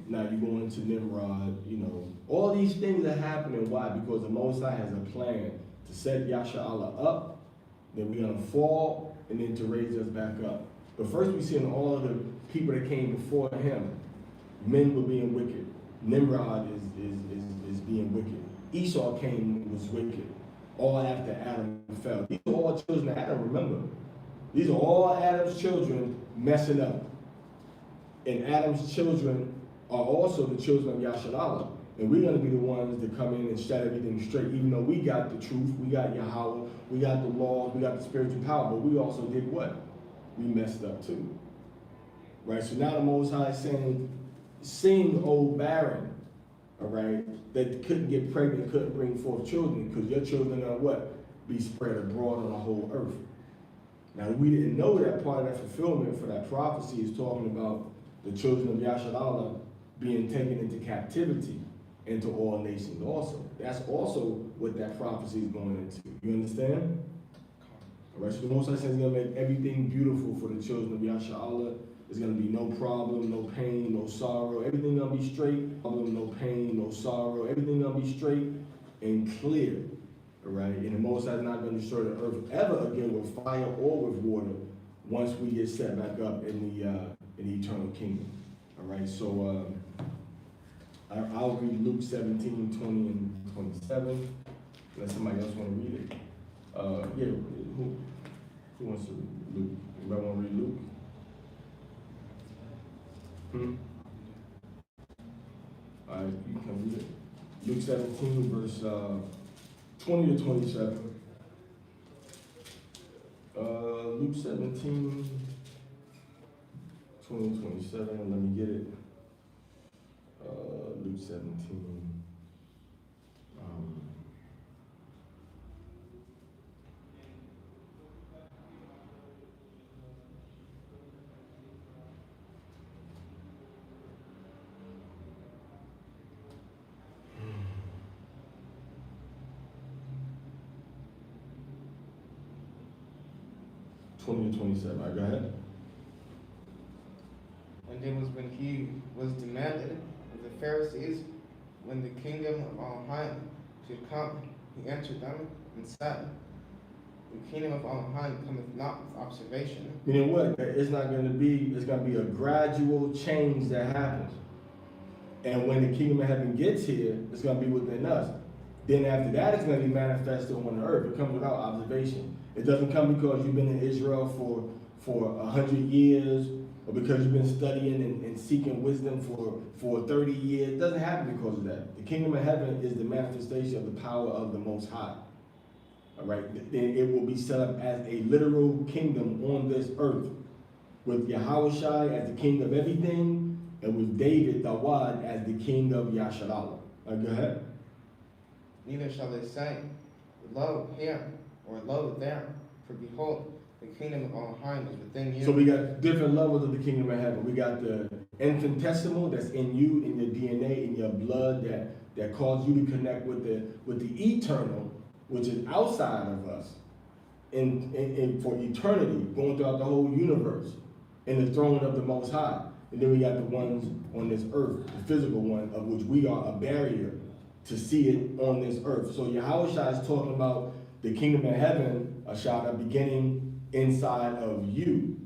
S5: Now you go into Nimrod, you know, all these things are happening. Why? Because the Most High has a plan to set Yasha'Allah up, then we're gonna fall, and then to raise us back up. But first we see in all of the people that came before him, men were being wicked. Nimrod is being wicked. Esau came was wicked. All after Adam fell. These are all children of Adam, remember. These are all Adam's children messing up. And Adam's children are also the children of Yasharallah. And we're going to be the ones that come in and set everything straight, even though we got the truth, we got Yahweh, we got the laws, we got the spiritual power, but we also did what? We messed up too. Right? So now the Most High is saying, sing, old barren, all right, that couldn't get pregnant, couldn't bring forth children, because your children are what? Be spread abroad on the whole earth. Now, we didn't know that part of that fulfillment for that prophecy is talking about the children of Yasharallah being taken into captivity into all nations also. That's also what that prophecy is going into. You understand? All right, so the Most High says he's going to make everything beautiful for the children of Yasharallah. There's going to be no problem, no pain, no sorrow. Everything going to be straight. Problem, no pain, no sorrow. Everything going to be straight and clear. All right, and the Most High is not going to destroy the earth ever again with fire or with water once we get set back up in the eternal kingdom. All right, so I'll read Luke 17, 20, and 27. Unless somebody else want to read it. Yeah, who wants to read Luke? Anybody want to read Luke? All right, you can read it. Luke 17, verse 20 to 27. Luke 17, 20 to 27. Let me get it. Luke 17. 20 20 to 27. All right, go ahead.
S4: And it was when he was demanded of the Pharisees, when the kingdom of on high should come, he answered them and said, the kingdom of on high cometh not with observation.
S5: Meaning what? That it's not going to be, it's going to be a gradual change that happens. And when the kingdom of heaven gets here, it's going to be within us. Then after that, it's going to be manifested on the earth. It comes without observation. It doesn't come because you've been in Israel for 100 years, or because you've been studying and seeking wisdom for 30 years. It doesn't happen because of that. The kingdom of heaven is the manifestation of the power of the Most High. All right, then it will be set up as a literal kingdom on this earth, with Yahushua as the king of everything, and with David, Dawad, as the king of Yasharallah. Go ahead.
S4: Neither shall they say, lo here, or lo there, for behold, the kingdom of on high is within you.
S5: So we got different levels of the kingdom of heaven. We got the infinitesimal that's in you, in your DNA, in your blood, that causes you to connect with the eternal, which is outside of us, and for eternity, going throughout the whole universe, in the throne of the Most High. And then we got the ones on this earth, the physical one, of which we are a barrier to see it on this earth. So Yahushua is talking about the kingdom of heaven, Ashada, beginning inside of you,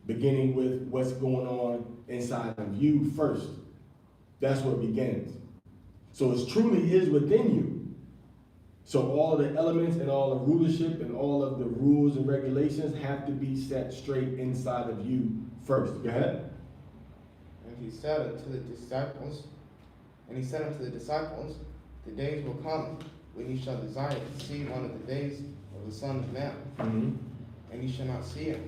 S5: beginning with what's going on inside of you first. That's where it begins. So it truly is within you. So all the elements and all the rulership and all of the rules and regulations have to be set straight inside of you first. Go ahead.
S4: And he said unto the disciples, the days will come when ye shall desire to see one of the days of the Son of Man, and ye shall not see it.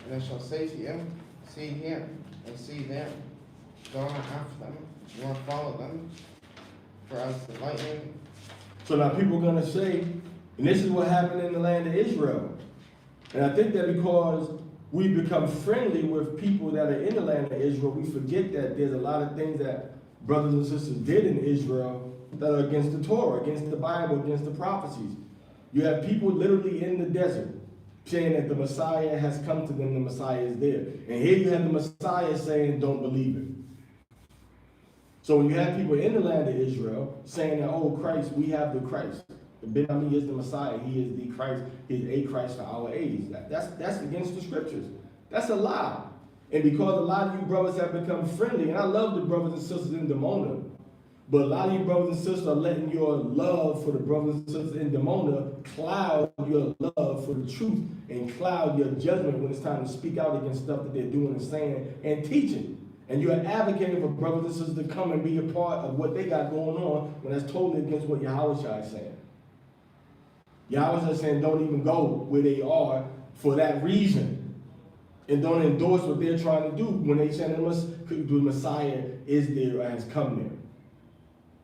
S4: And I shall say to you, see here, and see there. Go not after them, nor follow them, for as the lightning.
S5: So now people are going to say, and this is what happened in the land of Israel. And I think that because we become friendly with people that are in the land of Israel, we forget that there's a lot of things that brothers and sisters did in Israel that are against the Torah, against the Bible, against the prophecies. You have people literally in the desert saying that the Messiah has come to them, the Messiah is there. And here you have the Messiah saying, don't believe it. So when you have people in the land of Israel saying that, oh, Christ, we have the Christ. The Ben Ami is the Messiah. He is the Christ. He is a Christ for our age. That's against the scriptures. That's a lie. And because a lot of you brothers have become friendly, and I love the brothers and sisters in Demona, but a lot of you brothers and sisters are letting your love for the brothers and sisters in Demona cloud your love for the truth and cloud your judgment when it's time to speak out against stuff that they're doing and saying and teaching. And you're advocating for brothers and sisters to come and be a part of what they got going on when that's totally against what Yahushua is saying. Yahushua is saying don't even go where they are for that reason. And don't endorse what they're trying to do when they say the Messiah is there or has come there.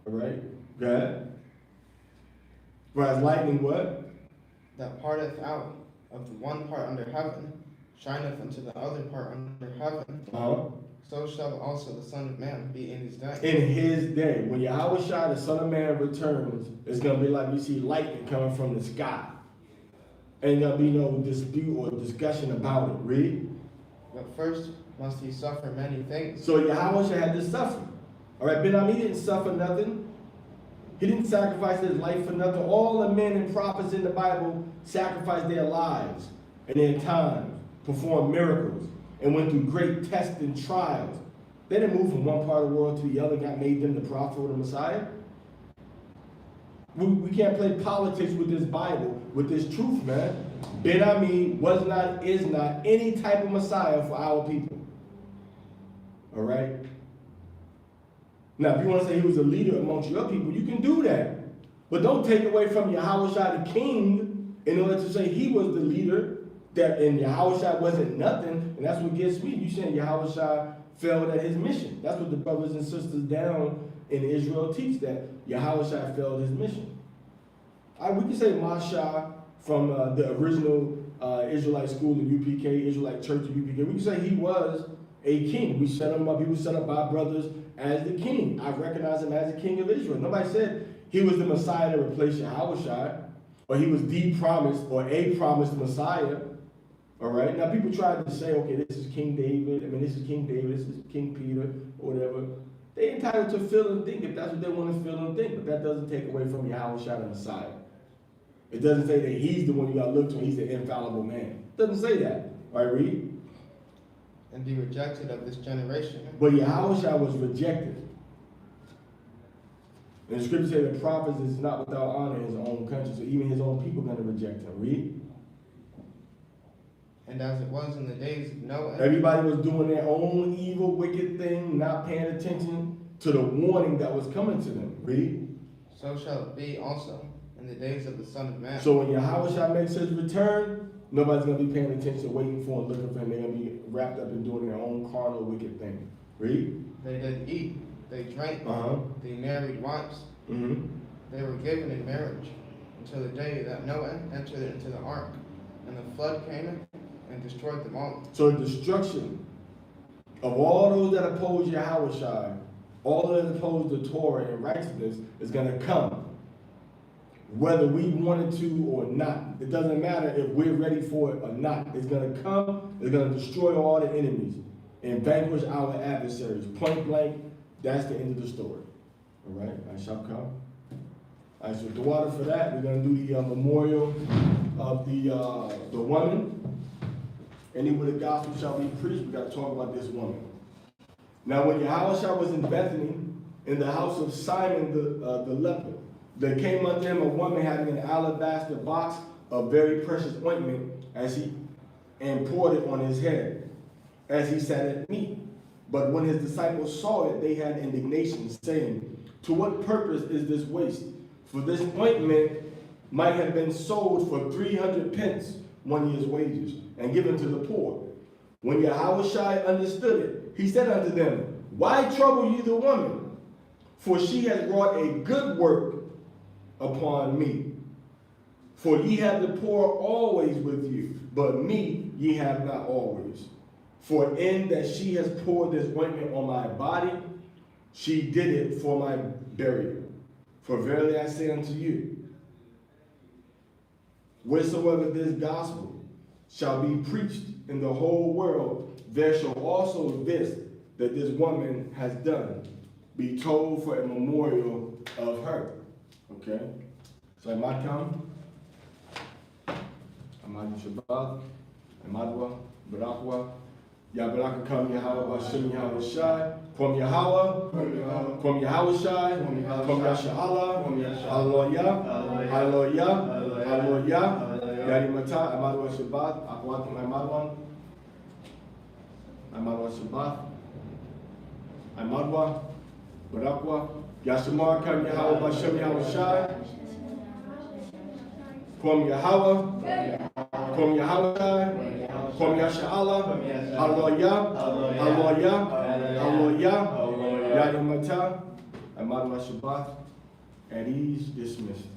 S5: All right? Go ahead. For as lightning what?
S4: That parteth out of the one part under heaven, shineth unto the other part under heaven. So shall also the Son of Man be in his day.
S5: In his day. When Yahushua, the Son of Man, returns, it's going to be like we see lightning coming from the sky. Ain't going to be no dispute or discussion about it. Read.
S4: But first must he suffer many things.
S5: So Yahushua had to suffer. All right, Ben Ami didn't suffer nothing. He didn't sacrifice his life for nothing. All the men and prophets in the Bible sacrificed their lives and their time, performed miracles, and went through great tests and trials. They didn't move from one part of the world to the other. God made them the prophet or the Messiah. We can't play politics with this Bible, with this truth, man. Ben Ami was not, is not any type of Messiah for our people. All right? Now, if you want to say he was a leader amongst your people, you can do that. But don't take away from Yahushua the king in order to say he was the leader, that and Yahushua wasn't nothing, and that's what gets me. You saying Yahushua failed at his mission. That's what the brothers and sisters down in Israel teach, that Yahushua failed his mission. We can say Masha from the original Israelite school in UPK, Israelite church in UPK. We can say he was a king. We set him up. He was set up by brothers as the king. I recognize him as the king of Israel. Nobody said he was the Messiah to replace Yahushua, or he was the promised or a promised Messiah. All right. Now people try to say, okay, this is King David. I mean, this is King David. This is King Peter, or whatever. They're entitled to feel and think if that's what they want to feel and think. But that doesn't take away from Yahweh Shai the Messiah. It doesn't say that he's the one you got to look to. He's the infallible man. It doesn't say that. All right, read.
S4: And be rejected of this generation.
S5: But Yahweh Shai was rejected. And the scripture says the prophets is not without honor in his own country. So even his own people are going to reject him. Read.
S4: And as it was in the days of Noah.
S5: Everybody was doing their own evil, wicked thing, not paying attention to the warning that was coming to them. Read.
S4: So shall it be also in the days of the Son of Man.
S5: So when Yahweh Shai makes his return, nobody's going to be paying attention, waiting for him, looking for him. They're going to be wrapped up in doing their own carnal, wicked thing. Read.
S4: They did eat, they drank, they married wives.
S5: Mm-hmm.
S4: They were given in marriage until the day that Noah entered into the ark, and the flood came in and destroyed them all.
S5: So the destruction of all those that oppose Yahweh Shai, all that oppose the Torah and righteousness is going to come. Whether we wanted to or not. It doesn't matter if we're ready for it or not. It's going to come. It's going to destroy all the enemies and vanquish our adversaries. Point blank, that's the end of the story. All right, I shall come. All right, so the water for that, we're going to do the memorial of the woman. Any where the gospel shall be preached, we got to talk about this woman. Now, when Yahweh Shai was in Bethany, in the house of Simon the leper, there came unto him a woman having an alabaster box of very precious ointment, and poured it on his head, as he sat at meat. But when his disciples saw it, they had indignation, saying, to what purpose is this waste? For this ointment might have been sold for 300 pence, 1 year's wages, and given to the poor. When Yahweh Shai understood it, he said unto them, why trouble ye the woman? For she has wrought a good work upon me. For ye have the poor always with you, but me ye have not always. For in that she has poured this ointment on my body, she did it for my burial. For verily I say unto you, wheresoever this gospel shall be preached in the whole world, there shall also this that this woman has done be told for a memorial of her. Okay? So Amadkam, Amad Shabath, Amadwa, Barakwa, Yabaraka Kam Yahweh Bashem Yahweh Shai, Kwam Yahweh, Kwam Yahweh Shai, Kwam Yasha'Allah, Hallelujah, Hallelujah, Hallelujah, Yarimata, Amadwa Shabath, Akwat Amadwan, Amadwa Shabath, Amadwa, Barakwa, Yashamar Kam Yahweh Bashem Yahweh Shai, Kwam Yahweh, Kwam Yahweh Shai, Kwam Yasha'Allah, Hallelujah, Hallelujah, Hallelujah, Yarimata, Amadwa Shabath, and he's dismissed.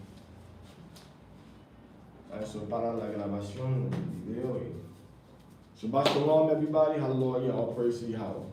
S5: Eso para la grabación del video. Shabbat Shalom, everybody. Hallelujah. All praise to Yahweh.